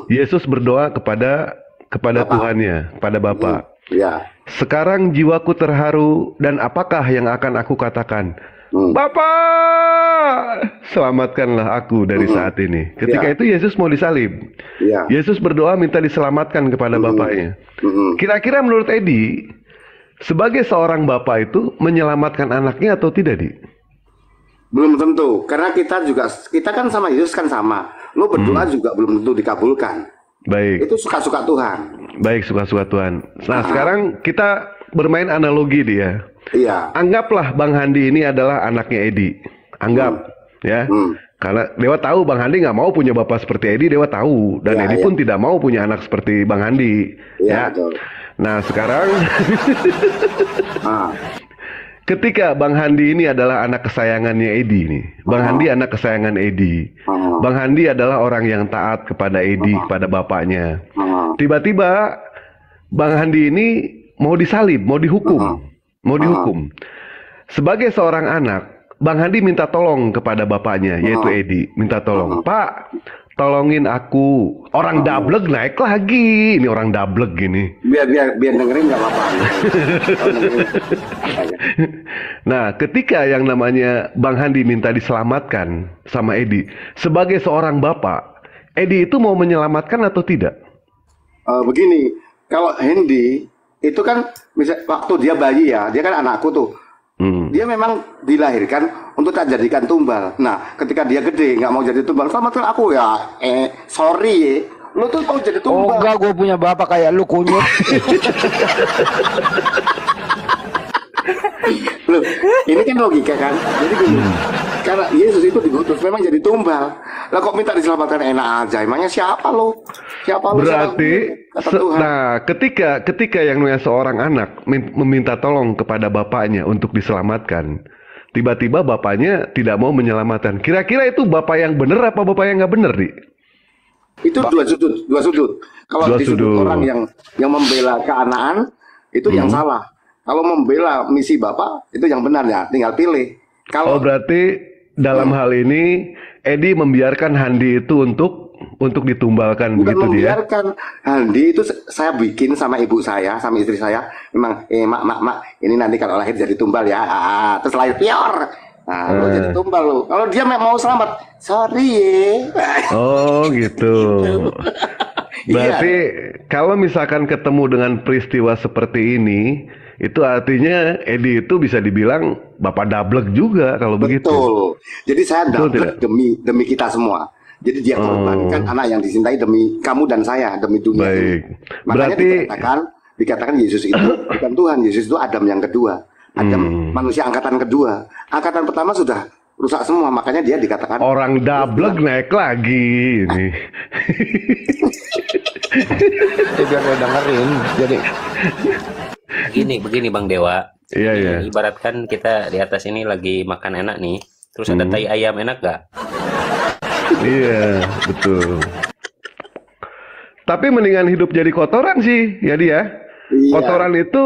Yesus berdoa kepada Bapa. Tuhannya, kepada Bapa. Ya. Sekarang jiwaku terharu dan apakah yang akan aku katakan? Bapa, selamatkanlah aku dari saat ini. Ketika Ya. itu Yesus mau disalib. Ya. Yesus berdoa minta diselamatkan kepada Bapaknya. Kira-kira menurut Edi, sebagai seorang bapak itu menyelamatkan anaknya atau tidak, Di? Belum tentu, karena kita kan sama Yesus kan sama. Lu berdoa juga belum tentu dikabulkan. Baik, Itu suka-suka Tuhan. baik, suka-suka Tuhan. Nah, sekarang kita bermain analogi dia. Iya. Anggaplah Bang Handi ini adalah anaknya Edi. Anggap, ya. Karena Dewa tahu Bang Handi nggak mau punya bapak seperti Edi, Dewa tahu. Dan Iya, Edi iya. pun tidak mau punya anak seperti Bang Handi. Iya, Ya. betul. Nah, sekarang Ah, ketika Bang Handi ini adalah anak kesayangannya Edi nih. Bang Handi anak kesayangan Edi. Bang Handi adalah orang yang taat kepada Edi, kepada bapaknya. Tiba-tiba Bang Handi ini mau disalib, mau dihukum. Mau dihukum. Sebagai seorang anak, Bang Handi minta tolong kepada bapaknya, yaitu Edi. Minta tolong, Pak, tolongin aku. Orang dablek naik lagi. Ini orang dablek gini. biar dengerin nggak apa-apa. Kalau dengerin. Nah, ketika yang namanya Bang Handi minta diselamatkan sama Edi, sebagai seorang bapak, Edi itu mau menyelamatkan atau tidak? Begini, kalau Hendy itu kan waktu dia bayi ya, dia kan anakku tuh. Dia memang dilahirkan untuk tak jadikan tumbal. Nah, ketika dia gede nggak mau jadi tumbal, selamatkan aku ya. Sorry ya, lu tuh mau jadi Oh tumbal. enggak, gue punya bapak kayak lu kunyit. Loh, ini kan logika kan. Jadi gini, karena Yesus itu digutus memang jadi tumbal. Lah kok minta diselamatkan, enak aja. Emangnya siapa lo? Siapa lo? Berarti, kata Tuhan. nah, ketika yang namanya seorang anak meminta tolong kepada bapaknya untuk diselamatkan, tiba-tiba bapaknya tidak mau menyelamatkan. Kira-kira itu bapak yang benar apa bapak yang nggak benar, Di? Itu dua sudut. Kalau Dua di sudut sudut. orang yang membela keanaan itu yang salah. Kalau membela misi Bapak itu yang benar ya, tinggal pilih. Oh, Kalau berarti dalam hal ini Edi membiarkan Handi itu untuk ditumbalkan bukan begitu dia. membiarkan, Handi itu saya bikin sama ibu saya, sama istri saya. Memang, mak, ini nanti kalau lahir jadi tumbal ya. Terus lahir pior. Nah, lo jadi tumbal lo. Kalau dia mau selamat, sorry ya. Oh, gitu. Berarti kalau misalkan ketemu dengan peristiwa seperti ini, itu artinya Edi itu bisa dibilang bapak dablek juga kalau begitu. Betul. Jadi saya Betul dablek demi kita semua. Jadi dia korbankan anak yang dicintai demi kamu dan saya, demi dunia ini. Baik. Makanya Berarti dikatakan Yesus itu bukan Tuhan, Yesus itu Adam yang kedua. Adam manusia angkatan kedua. Angkatan pertama sudah rusak semua, makanya dia dikatakan orang dablek naik lagi ini. Ya, biar dia dengerin. Jadi Begini Bang Dewa, Iya, Ini iya. ibaratkan kita di atas ini lagi makan enak nih, terus ada tai ayam, enak gak? Iya, betul. Tapi mendingan hidup jadi kotoran sih, ya dia. Iya. Kotoran itu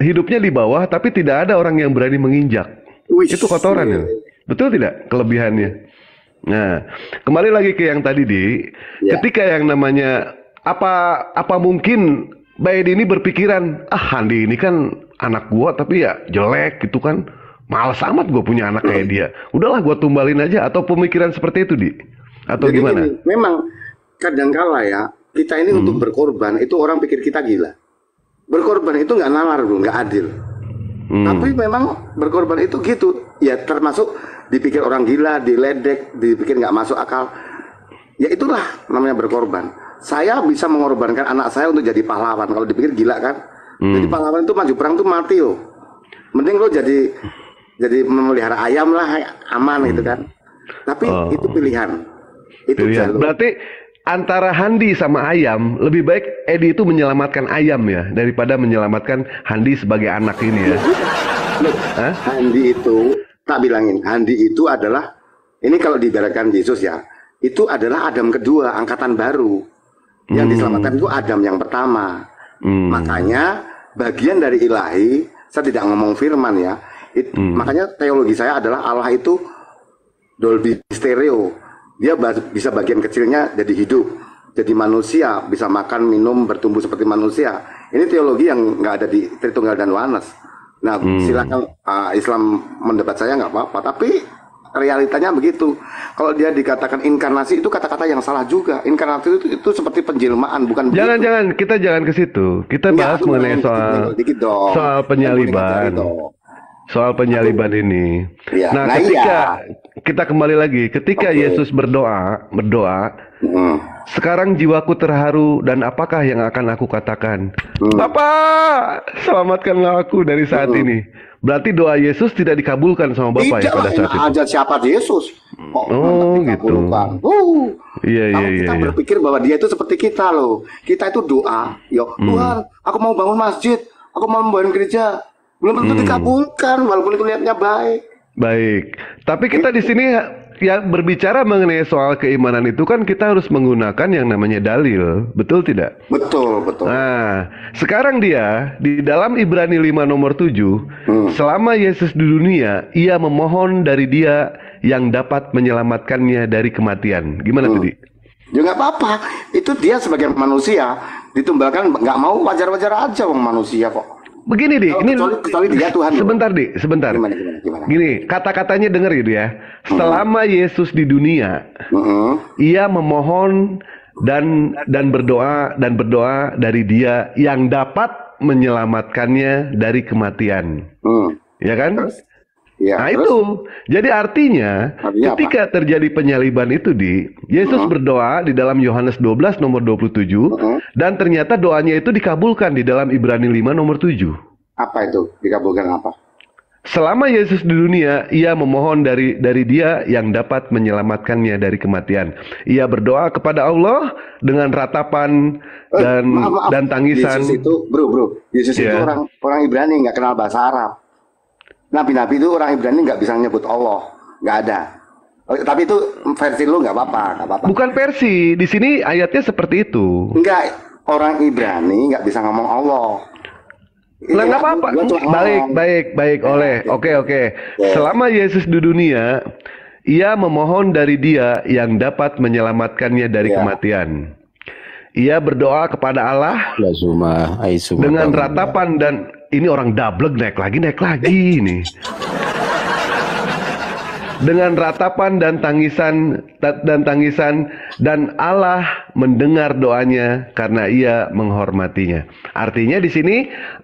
hidupnya di bawah, tapi tidak ada orang yang berani menginjak. Wih, Itu kotoran ya. Betul tidak kelebihannya? Nah, kembali lagi ke yang tadi, Di. Ya. Ketika yang namanya apa mungkin Mbak Edi ini berpikiran, Handi ini kan anak gua tapi ya jelek gitu kan. Males amat gua punya anak kayak dia. Udahlah gua tumbalin aja, atau pemikiran seperti itu, Di? Atau Jadi gimana? gini, memang kadangkala ya kita ini untuk berkorban itu orang pikir kita gila. Berkorban itu nggak nalar bro, nggak adil. Tapi memang berkorban itu gitu. Ya termasuk dipikir orang gila, diledek, dipikir nggak masuk akal. Ya itulah namanya berkorban. Saya bisa mengorbankan anak saya untuk jadi pahlawan. Kalau dipikir gila kan. Jadi pahlawan itu maju perang tuh mati loh. Mending lo jadi memelihara ayam lah, aman gitu kan. Tapi itu pilihan. Itu Pilihan. jalur. Berarti antara Handi sama ayam, lebih baik Edi itu menyelamatkan ayam ya, daripada menyelamatkan Handi sebagai anak ini ya. Loh, Handi itu, tak bilangin, Handi itu adalah, ini kalau diibaratkan Yesus ya, itu adalah Adam kedua, angkatan baru. Yang diselamatkan itu Adam yang pertama. Makanya bagian dari ilahi, saya tidak ngomong firman ya, makanya teologi saya adalah Allah itu Dolby stereo. Dia bisa bagian kecilnya jadi hidup, jadi manusia, bisa makan, minum, bertumbuh seperti manusia. Ini teologi yang nggak ada di Tritunggal dan Oneness. Nah, silakan Islam mendebat saya nggak apa-apa, tapi realitanya begitu. Kalau dia dikatakan inkarnasi itu kata-kata yang salah juga. Inkarnasi itu seperti penjelmaan, bukan begitu. Jangan, kita jangan ke situ. Kita bahas Aku mengenai mau dikit dong. soal Yang boleh penyaliban. dicari dong. Soal penyaliban ini. Iya, Nah, nah ketika iya. kita kembali lagi, ketika Oke. Yesus berdoa, sekarang jiwaku terharu dan apakah yang akan aku katakan? Bapak, selamatkanlah aku dari saat ini. Berarti doa Yesus tidak dikabulkan sama Bapak ya Tidak, pada saat enak itu. aja siapa Yesus. Kok Oh, kita gitu. dikabulkan? Iya, Kalau iya, kita iya. berpikir bahwa dia itu seperti kita loh. Kita itu doa, Tuhan, aku mau bangun masjid, aku mau membangun gereja. Belum tentu dikabulkan, walaupun itu niatnya baik. Baik, tapi kita di sini ya berbicara mengenai soal keimanan itu kan kita harus menggunakan yang namanya dalil, betul tidak? Betul, betul. Nah, sekarang dia di dalam Ibrani 5 nomor 7, selama Yesus di dunia, ia memohon dari dia yang dapat menyelamatkannya dari kematian. Gimana tadi? Ya nggak apa-apa, itu dia sebagai manusia ditumbalkan nggak mau wajar-wajar aja wong manusia kok. Begini, Di, ini Kecuali dia Tuhan. sebentar, Di, sebentar. Gimana? Gini, kata-katanya denger gitu ya. Selama Yesus di dunia, ia memohon dan berdoa dari dia yang dapat menyelamatkannya dari kematian. Ya kan? Ya, Nah terus? itu, jadi artinya Artinya ketika terjadi penyaliban itu Yesus berdoa di dalam Yohanes 12 nomor 27 dan ternyata doanya itu dikabulkan di dalam Ibrani 5 nomor 7. Apa itu? Dikabulkan apa? Selama Yesus di dunia, ia memohon dari dia yang dapat menyelamatkannya dari kematian. Ia berdoa kepada Allah dengan ratapan dan tangisan. Yesus itu, bro, Yesus itu Ya. orang Ibrani, nggak kenal bahasa Arab. Nabi-nabi itu orang Ibrani nggak bisa nyebut Allah, nggak ada. Tapi itu versi lu nggak apa-apa. Bukan versi, di sini ayatnya seperti itu. Enggak, orang Ibrani nggak bisa ngomong Allah. Lah nggak apa-apa. Gua cuma ngomong. Baik. Oke. Selama Yesus di dunia, ia memohon dari dia yang dapat menyelamatkannya dari Ya. kematian. Ia berdoa kepada Allah dengan ratapan dan ini orang dablek naik lagi nih. Dengan ratapan dan tangisan dan Allah mendengar doanya karena ia menghormatinya. Artinya di sini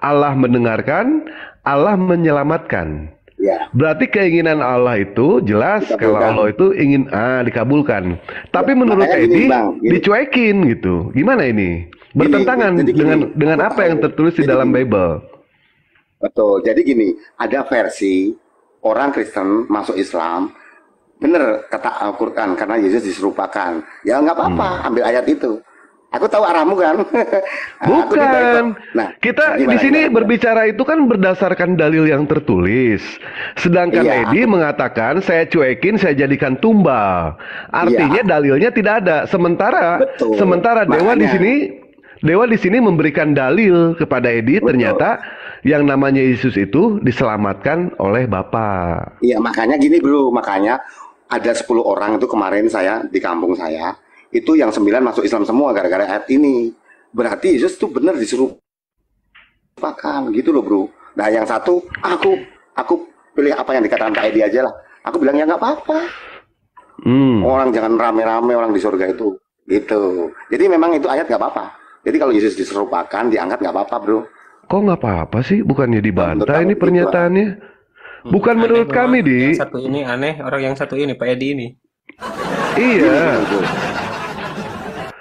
Allah mendengarkan, Allah menyelamatkan. Ya. Berarti keinginan Allah itu jelas kalau Allah itu ingin dikabulkan. Tapi menurut makanya gini, Edi Bang, gini. dicuekin gitu. Gimana ini? Bertentangan jadi gini. dengan apa yang tertulis di dalam Bible. Betul. Jadi gini, ada versi orang Kristen masuk Islam, bener kata Al-Quran karena Yesus diserupakan. Ya nggak apa-apa, ambil ayat itu. Aku tahu arahmu kan. Aku Bukan. Nah, Kita di gimana, sini gimana? berbicara itu kan berdasarkan dalil yang tertulis. Sedangkan Iya, Edi mengatakan saya cuekin, saya jadikan tumbal. Artinya dalilnya tidak ada. Betul. Sementara Dewa di sini memberikan dalil kepada Edi. Betul. Ternyata yang namanya Yesus itu diselamatkan oleh Bapa. Iya, makanya gini bro, makanya ada 10 orang itu kemarin saya di kampung saya, itu yang 9 masuk Islam semua gara-gara ayat ini. Berarti Yesus itu benar disuruh pakan gitu loh bro. Nah yang satu, aku pilih apa yang dikatakan Pak Edi aja lah. Aku bilang ya nggak apa-apa. Orang jangan rame-rame orang di surga itu, gitu. Jadi memang itu ayat nggak apa-apa. Jadi kalau Yesus diserupakan, diangkat nggak apa-apa bro. Kok nggak apa-apa sih? Bukannya dibantah ini Menurut kamu pernyataannya? Bukan Aneh menurut memang. kami, Di. Yang satu ini aneh, orang yang satu ini, Pak Edi ini. Iya. Bro.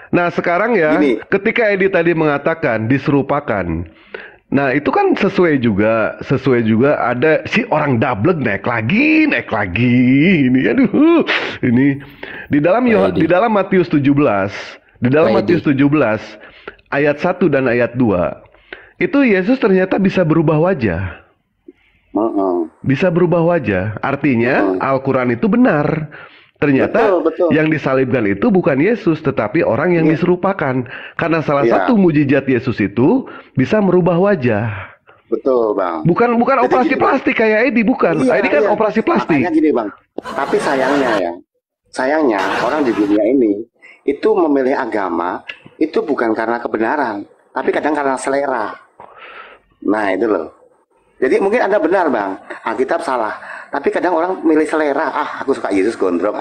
Nah sekarang ya, Gini. ketika Edi tadi mengatakan diserupakan, nah itu kan sesuai juga ada si orang dablek naik lagi, ini, aduh, ini di dalam Matius 17, Matius 17 ayat 1 dan ayat 2 itu Yesus ternyata bisa berubah wajah. Bisa berubah wajah, artinya Al-Quran itu benar. Ternyata Betul. yang disalibkan itu bukan Yesus, tetapi orang yang diserupakan. Karena salah satu mujizat Yesus itu bisa merubah wajah. Betul bang. Bukan Jadi operasi gini, Bang. plastik kayak Edi, bukan. Iya, Edi kan iya. operasi plastik. Makanya gini bang. Tapi sayangnya orang di dunia ini itu memilih agama itu bukan karena kebenaran, tapi kadang karena selera. Nah itu loh. Jadi mungkin Anda benar bang, Alkitab salah. Tapi kadang orang milih selera. Aku suka Yesus gondrong.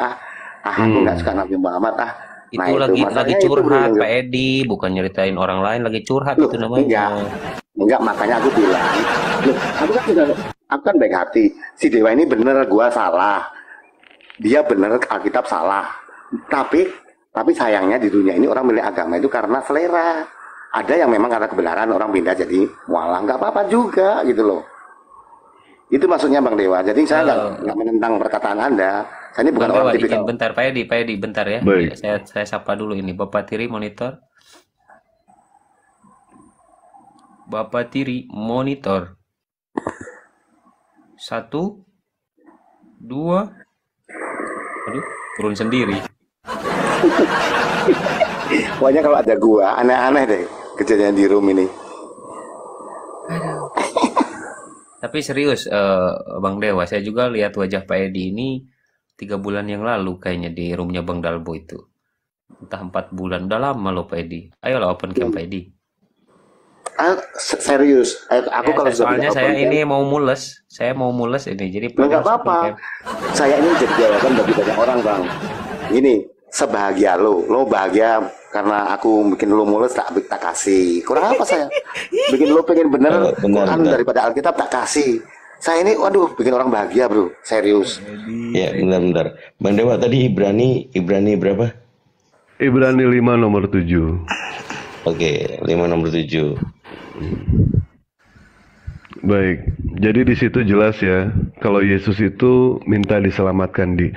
Aku nggak suka Nabi Muhammad. Itu Nah, lagi masalahnya itu, curhat bro. Pak Edi, bukan nyeritain orang lain, lagi curhat Loh, itu namanya. Enggak, makanya aku bilang. Loh, aku kan baik hati. Si Dewa ini bener, gua salah. Dia bener, Alkitab salah. Tapi sayangnya di dunia ini orang milih agama itu karena selera. Ada yang memang karena kebenaran orang pindah jadi mualah, nggak apa-apa juga gitu loh. Itu maksudnya Bang Dewa. Jadi saya nggak menentang perkataan Anda. Saya ini bukan Bang orang Dewa, tipikal. izin bentar Pak Edi bentar ya. Baik. Saya sapa dulu ini Bapak Tiri monitor. Bapak Tiri monitor. 1 2. Aduh, turun sendiri. Pokoknya kalau ada gua, aneh-aneh deh kejadian di room ini. Tapi serius, Bang Dewa, saya juga lihat wajah Pak Edi ini 3 bulan yang lalu kayaknya di roomnya Bang Dalbo itu. Entah 4 bulan, udah lama loh Pak Edi. Ayolah open cam Pak Edi. Serius, aku kalau sudah Soalnya punya saya open cam, ini mau mules ini, jadi nggak harus open apa-apa. cam. Saya ini jadi jawaban bagi banyak orang bang. Ini sebahagia lo bahagia karena aku bikin lo mulus tak kasih. Kurang apa saya? Bikin lo pengen bener Quran daripada Alkitab tak kasih. Saya ini waduh bikin orang bahagia bro, serius. Ya benar-benar. Bang Dewa tadi Ibrani berapa? Ibrani 5 nomor 7. Oke, 5 nomor 7. Baik, jadi di situ jelas ya kalau Yesus itu minta diselamatkan di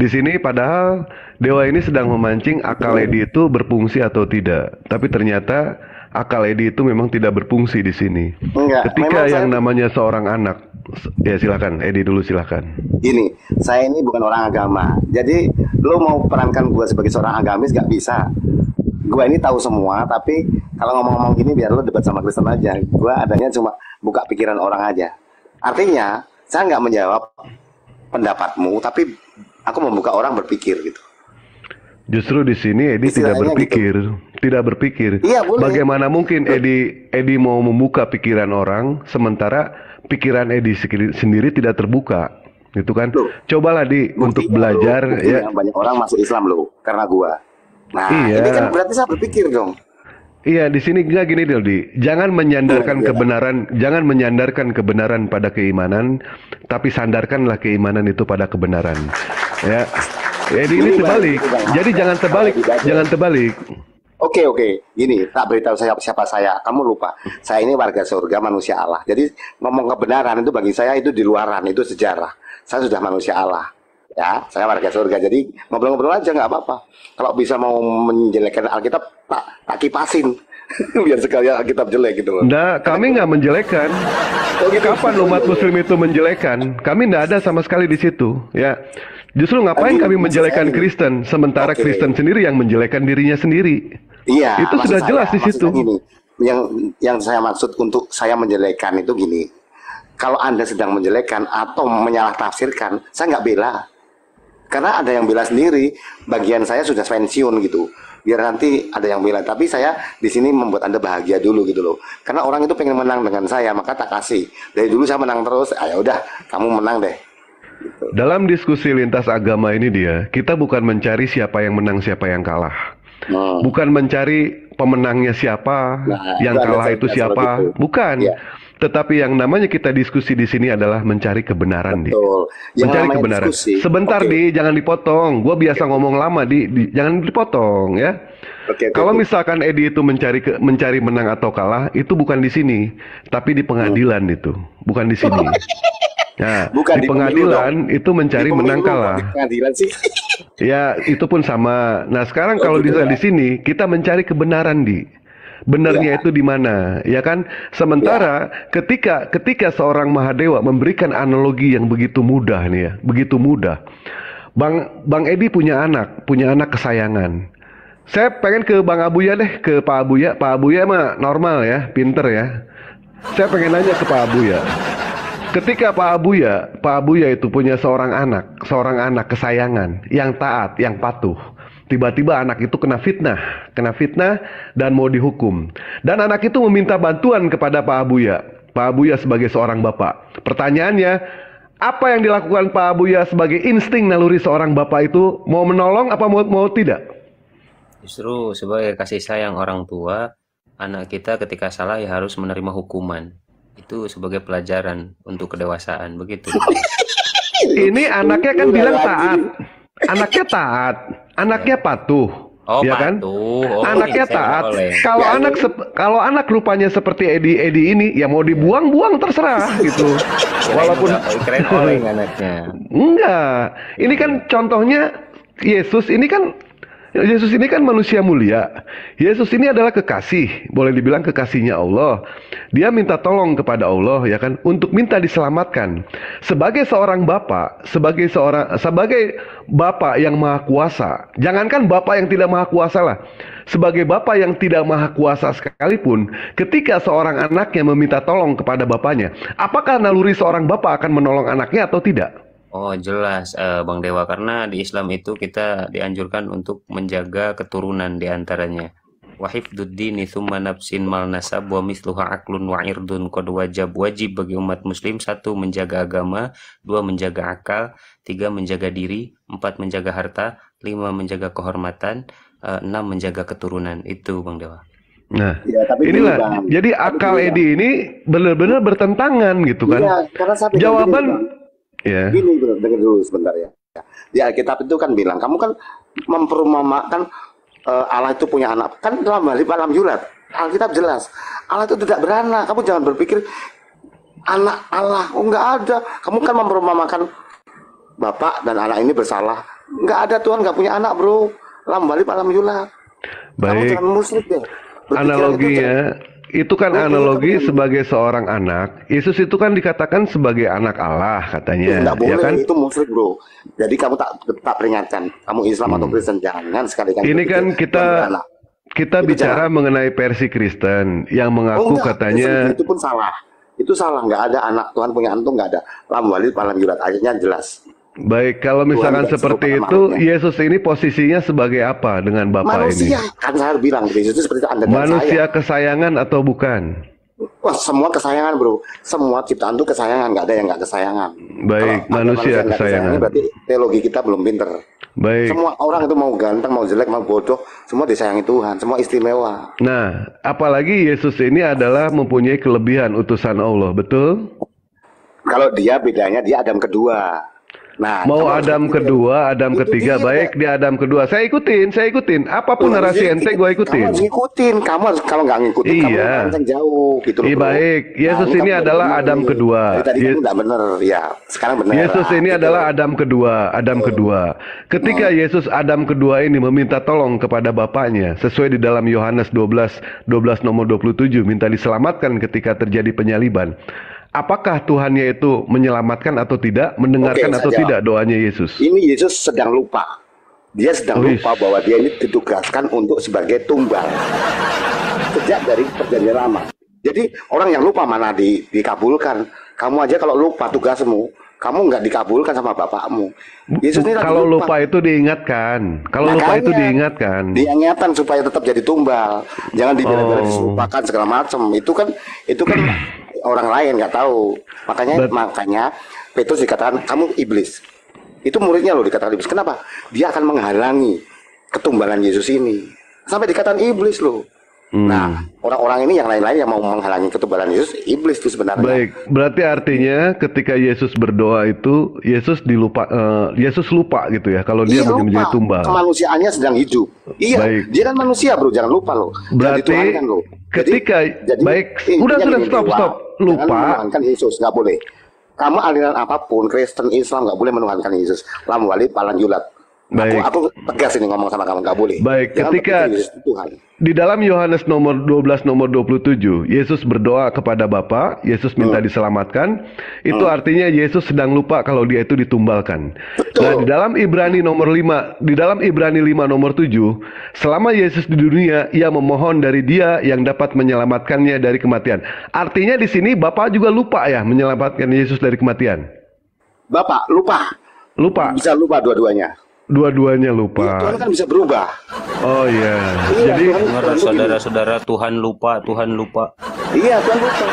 sini padahal Dewa ini sedang memancing akal Edi itu berfungsi atau tidak. Tapi ternyata akal Edi itu memang tidak berfungsi di sini. Enggak, Ketika memang yang saya- namanya seorang anak, ya silakan Edi dulu silakan. Gini, saya ini bukan orang agama. Jadi lo mau perankan gue sebagai seorang agamis gak bisa. Gue ini tahu semua, tapi kalau ngomong-ngomong gini biar lo debat sama Kristen aja. Gue adanya cuma buka pikiran orang aja. Artinya, saya nggak menjawab pendapatmu, tapi aku membuka orang berpikir gitu. Justru di sini Edi Istilahnya tidak berpikir. Iya, boleh. Bagaimana mungkin Edi mau membuka pikiran orang sementara pikiran Edi sendiri tidak terbuka, gitu kan? Loh. Cobalah untuk belajar ya. Banyak orang masuk Islam loh, karena gue. Nah, Iya. ini kan berarti saya berpikir dong. Iya, di sini nggak gini Di. Jangan menyandarkan kebenaran pada keimanan, tapi sandarkanlah keimanan itu pada kebenaran. Ya. Jadi ini sebalik. Jadi jangan terbalik. Oke. Gini, tak beritahu siapa saya. Kamu lupa. Saya ini warga surga, manusia Allah. Jadi ngomong kebenaran itu bagi saya itu di luaran, itu sejarah. Saya sudah manusia Allah. Ya, saya warga surga. Jadi ngobrol-ngobrol aja nggak apa-apa. Kalau bisa mau menjelekkan Alkitab, tak kipasin. Biar sekalian Alkitab jelek gitu loh. Nah, kami nggak menjelekan. Kapan umat Muslim itu menjelekan? Kami nggak ada sama sekali di situ. Ya, justru ngapain Tadi kami maksud menjelekan saya gini. Kristen, sementara Oke. Kristen sendiri yang menjelekan dirinya sendiri. Iya, Itu maksud sudah jelas di maksud situ. saya gini. Yang saya maksud untuk saya menjelekkan itu gini. Kalau Anda sedang menjelekkan atau menyalah tafsirkan, saya nggak bela. Karena ada yang bela sendiri, bagian saya sudah pensiun gitu. Biar nanti ada yang bela. Tapi saya di sini membuat Anda bahagia dulu gitu loh. Karena orang itu pengen menang dengan saya, maka tak kasih. Dari dulu saya menang terus, ya udah, kamu menang deh. Gitu. Dalam diskusi lintas agama ini kita bukan mencari siapa yang menang, siapa yang kalah. Bukan mencari pemenangnya siapa, Nah, yang itu ada kalah itu seperti siapa. itu. Bukan. Iya. Tetapi yang namanya kita diskusi di sini adalah mencari kebenaran, Di. Betul. Yang Mencari namanya kebenaran. diskusi. Sebentar, Oke. Di, jangan dipotong. Gua biasa ngomong lama, jangan dipotong ya. Oke, Kalau oke. misalkan Edi itu mencari menang atau kalah, itu bukan di sini, tapi di pengadilan itu, bukan di sini. Nah, Bukan di di pemilu pengadilan itu mencari Di menang pemilu, kalah. di pengadilan sih. Ya, itu pun sama. Nah, sekarang Oh, kalau gitu di ya. sini kita mencari kebenaran, Di. Benarnya Ya. itu di mana? Ya kan? Sementara ketika seorang Mahadewa memberikan analogi yang begitu mudah nih ya, begitu mudah. Bang Edi punya anak kesayangan. Saya pengen ke Bang Abuya deh, ke Pak Abuya. Pak Abuya mah normal ya, pinter ya. Saya pengen nanya ke Pak Abuya. Ketika Pak Abuya itu punya seorang anak kesayangan yang taat, yang patuh. Tiba-tiba anak itu kena fitnah dan mau dihukum. Dan anak itu meminta bantuan kepada Pak Abuya sebagai seorang bapak. Pertanyaannya, apa yang dilakukan Pak Abuya sebagai insting naluri seorang bapak itu? Mau menolong apa mau tidak? Justru sebagai kasih sayang orang tua, anak kita ketika salah ya harus menerima hukuman. Itu sebagai pelajaran untuk kedewasaan, begitu. Ini anaknya kan Udah bilang lagi. taat. Anaknya taat, anaknya patuh. Oh, Ya kan? patuh. Oh, Anaknya saya taat. boleh. Kalau anak rupanya seperti Edi ini, ya mau dibuang-buang terserah gitu. Walaupun keren oleng anaknya. enggak. Ini kan contohnya Yesus ini kan manusia mulia. Yesus ini adalah kekasih, boleh dibilang kekasihnya Allah. Dia minta tolong kepada Allah ya kan untuk minta diselamatkan. Sebagai seorang bapak, sebagai bapak yang maha kuasa. Jangankan bapak yang tidak maha kuasa lah. Sebagai bapak yang tidak maha kuasa sekalipun, ketika seorang anaknya meminta tolong kepada bapaknya, apakah naluri seorang bapak akan menolong anaknya atau tidak? Oh, jelas, Bang Dewa, karena di Islam itu kita dianjurkan untuk menjaga keturunan di antaranya. Wa hifdzuddini tsumma nafsin mal nasab wa mithluha aqlun wa irdun qad wajib bagi umat muslim: 1. Menjaga agama, 2. Menjaga akal, 3. Menjaga diri, 4. Menjaga harta, 5. Menjaga kehormatan, 6. Menjaga keturunan. Itu Bang Dewa. Nah, Ya, tapi inilah. gini, Bang. Jadi Tapi akal gini, Bang. Edi ini benar-benar bertentangan gitu kan. Iya, karena saya pikir Jawaban gini, Bang. ya. Gini bro, dengar dulu sebentar ya. Di Alkitab itu kan bilang, kamu kan memperumpamakan Allah itu punya anak. Kan dalam alam yulat, Alkitab jelas. Allah itu tidak beranak. Kamu jangan berpikir anak Allah. Oh, nggak ada. Kamu kan memperumpamakan bapak dan anak ini bersalah. Nggak ada, Tuhan nggak punya anak bro. Alam yulat. Kamu Baik, jangan musyrik deh. Berpikiran itu jangan. analoginya itu kan Oh, analogi iya, sebagai seorang anak. Yesus itu kan dikatakan sebagai anak Allah Itu katanya, nggak ya boleh, kan? itu musyrik bro. Jadi kamu tak peringatkan, kamu Islam atau Kristen jangan sekali-kali Ini kan berpikir Tuhan beranak. kita Itu bicara mengenai versi Kristen yang Oh mengaku enggak, katanya itu pun salah. Itu salah, nggak ada anak Tuhan punya anak, nggak ada. Lam walid palam yulat, ayatnya jelas. baik kalau misalkan tidak seperti serupa itu, makhluknya. Yesus ini posisinya sebagai apa dengan Bapak ini? Manusia, kan saya bilang, Yesus itu seperti Anda dan Manusia saya. kesayangan atau bukan? Wah, semua kesayangan bro. Semua ciptaan itu kesayangan, nggak ada yang nggak kesayangan. Baik, Kalau ada manusia yang nggak kesayangan. berarti teologi kita belum pinter. Baik. Semua orang itu mau ganteng, mau jelek, mau bodoh, semua disayangi Tuhan, semua istimewa. Nah, apalagi Yesus ini adalah mempunyai kelebihan utusan Allah, betul? Kalau dia bedanya dia Adam kedua. Nah, Mau kamu harus Adam berpikir. kedua, Adam Itu ketiga, dia. baik di Adam kedua. Saya ikutin. Apapun narasi ente gue Kamu ikutin. harus ngikutin. Kamu harus, kalau nggak ngikutin, kamu Iya. akan jauh gitu loh, Iya bro. baik. Yesus Nah, ini kamu nggak adalah benar Adam nih. kedua. Tadi kamu nggak bener, ya. Sekarang bener. Yesus ini gitu. adalah Adam kedua, Ketika Yesus Adam kedua ini meminta tolong kepada Bapaknya, sesuai di dalam Yohanes 12 nomor 27, minta diselamatkan ketika terjadi penyaliban. Apakah Tuhannya itu menyelamatkan atau tidak, mendengarkan Oke, atau saya tidak doanya Yesus? Ini Yesus sedang lupa. Dia sedang Wih. lupa bahwa dia ini ditugaskan untuk sebagai tumbal sejak dari perjanjian lama. Jadi orang yang lupa mana dikabulkan. Kamu aja kalau lupa tugasmu, kamu nggak dikabulkan sama bapakmu. Yesus ini lagi Kalau lupa itu diingatkan. Kalau lupa itu Makanya, diingatkan. diingatkan supaya tetap jadi tumbal. Jangan dibilang-bilang Oh. dilupakan segala macam. Itu kan orang lain nggak tahu. Makanya Petrus dikatakan kamu iblis. Itu muridnya loh dikatakan iblis. Kenapa? Dia akan menghalangi ketumbalan Yesus ini. Sampai dikatakan iblis loh. Nah, orang-orang ini yang lain-lain yang mau menghalangi ketumbalan Yesus, iblis itu sebenarnya. Baik, berarti artinya ketika Yesus berdoa itu Yesus lupa gitu ya kalau dia Iya, menjadi lupa. tumbal. Kemanusiaannya sedang hidup. Iya, Baik. dia kan manusia bro, jangan lupa loh. Berarti Jangan dituhankan loh. ketika baik, intinya udah gini, stop. jangan Lupa. menuhankan Yesus, nggak boleh. Kamu aliran apapun, Kristen, Islam nggak boleh menuhankan Yesus. Lam walid palan julat. Baik. Aku tegas ini ngomong sama kamu, nggak boleh. Baik, Jangan ketika berpikir Yesus itu Tuhan. di dalam Yohanes nomor 12 nomor 27, Yesus berdoa kepada Bapa, Yesus minta diselamatkan. Itu artinya Yesus sedang lupa kalau dia itu ditumbalkan. Betul. Nah, di dalam Ibrani nomor 5 nomor 7, selama Yesus di dunia, ia memohon dari Dia yang dapat menyelamatkannya dari kematian. Artinya di sini Bapa juga lupa ya menyelamatkan Yesus dari kematian. Bapak, lupa. Lupa. Bisa lupa dua-duanya. Dua-duanya Iya, lupa. Tuhan kan bisa berubah. Oh iya. Iya, Jadi Tuhan, Dengar Tuhan begini. saudara-saudara, Tuhan lupa. Iya, Tuhan lupa.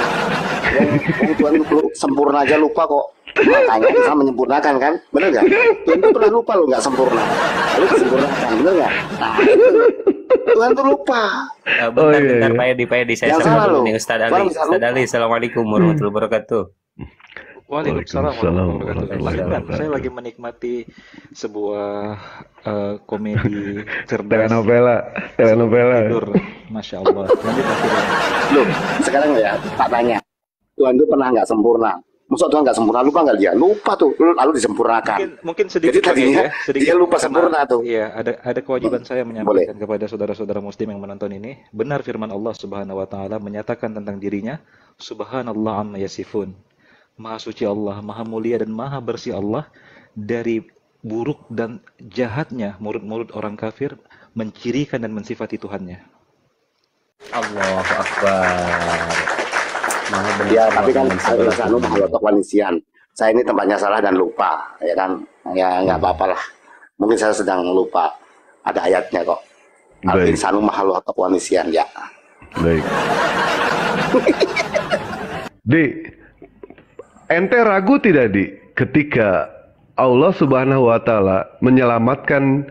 Tuhan sempurna aja lupa kok. Makanya bisa menyempurnakan kan, bener nggak? Tuhan tuh pernah lupa lo nggak sempurna, lalu disempurnakan, bener nggak? Nah, itu. Tuhan tuh lupa. Bentar, iya. Pak Edi, saya Jangan sapa salah dulu lo. nih Ustadz Tuhan Ali. bisa Ustadz lupa. Ali, Assalamualaikum warahmatullahi wabarakatuh. Waalaikumsalam warahmatullahi wabarakatuh. Lagi warahmatullahi kan, saya lagi menikmati sebuah komedi cerdas telenovela. tidur, masya Allah. Lanjut lagi. Loh, sekarang ya, tak tanya. Tuhan itu pernah nggak sempurna? Maksud Tuhan nggak sempurna, lupa nggak dia? Lupa tuh, lalu disempurnakan. Mungkin sedikit Jadi tadinya Pak, ya, sedikit, dia lupa karena, sempurna tuh. Iya, ada kewajiban saya menyampaikan kepada saudara-saudara muslim yang menonton ini. Benar firman Allah Subhanahu wa taala menyatakan tentang dirinya, Subhanallah amma yasifun. Maha suci Allah, maha mulia dan maha bersih Allah dari buruk dan jahatnya murid-murid orang kafir mencirikan dan mensifati Tuhannya. Allahu Akbar. Maha benar Ya, Allah tapi kan dengan segala al-insanu firman-Nya. makhluq wanisian. Saya ini tempatnya salah dan lupa, ya kan? Ya nggak apa-apa lah. Mungkin saya sedang lupa. Ada ayatnya kok. Baik. Al-insanu makhluq wanisian, ya. Baik. Di, ente ragu tidak di ketika Allah Subhanahu wa taala menyelamatkan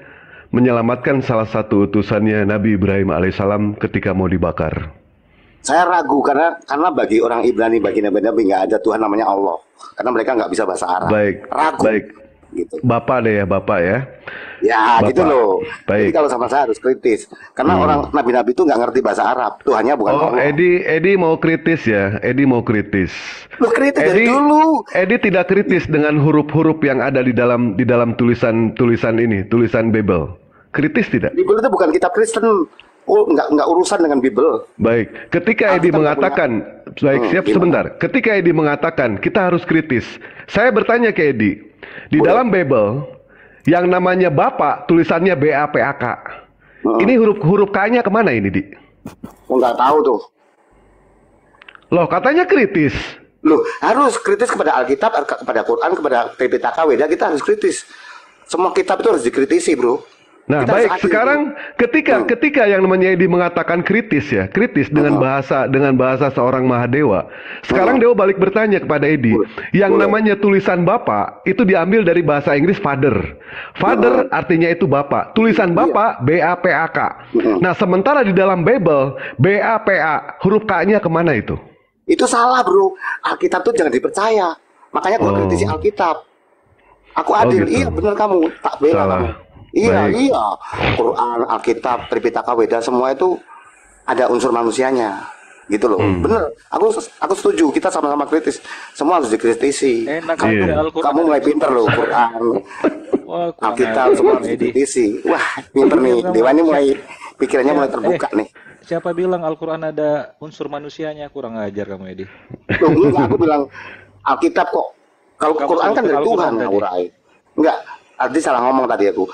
salah satu utusannya Nabi Ibrahim alaihissalam ketika mau dibakar? Saya ragu karena bagi orang Ibrani, bagi nabi-nabi nggak ada Tuhan namanya Allah. Karena mereka nggak bisa bahasa Arab. Baik. Ragu. Baik. Gitu. Bapak deh ya, Bapak ya. Ya, Bapak. gitu loh. Baik. Jadi kalau sama saya harus kritis. Karena orang nabi-nabi itu nggak ngerti bahasa Arab. Tuhannya bukan Oh, Allah. Edi mau kritis ya. Edi mau kritis. Lu kritis dari dulu. Edi tidak kritis dengan huruf-huruf yang ada di dalam tulisan ini, tulisan Bible. Kritis tidak? Bible itu bukan kitab Kristen. Oh, nggak urusan dengan Bible. Baik, ketika Edi Alkitab mengatakan, baik siap gimana? sebentar. Ketika Edi mengatakan kita harus kritis, saya bertanya ke Edi, di dalam Bible yang namanya Bapak tulisannya BAPAK. Ini huruf K-nya kemana ini, Di? Oh, nggak tahu tuh. Loh, katanya kritis. Loh, harus kritis kepada Alkitab, kepada Quran, kepada Tripitaka, Weda, kita harus kritis. Semua kitab itu harus dikritisi, bro. Nah, Kita baik. harus adil, Sekarang bro. ketika yang namanya Edi mengatakan kritis ya, kritis dengan bahasa seorang Mahadewa. Sekarang Dewa balik bertanya kepada Edi, yang namanya tulisan Bapak itu diambil dari bahasa Inggris father. Father artinya itu Bapak. Tulisan Bapak BAPAK. Nah, sementara di dalam Bible BAPA huruf K-nya kemana itu? Itu salah, bro. Alkitab tuh jangan dipercaya. Makanya gue kritisi Alkitab. Aku Oh adil. gitu. Iya, benar kamu. Tak bela Salah. kamu. Iya, Baik. iya. Quran, Alkitab, Tripitaka, Weda semua itu ada unsur manusianya. Gitu loh. Bener. Aku setuju. Kita sama-sama kritis. Semua harus dikritisi. Enak Iya. aja Al-Quran Kamu ada mulai pinter loh, unsur Quran, Wah, kurang Alkitab ajar semua Pak harus Edi. dikritisi. Wah, pinter nih. Kamu Dewa ini mulai pikirannya mulai siapa, terbuka nih. siapa bilang Al-Quran ada unsur manusianya? Kurang ajar kamu Edi. Loh, enggak, aku bilang Alkitab kok. Kalau Kamu Quran kan sebutkan dari Al-Quran Tuhan tadi. ngawurai. Enggak, tadi salah ngomong tadi aku.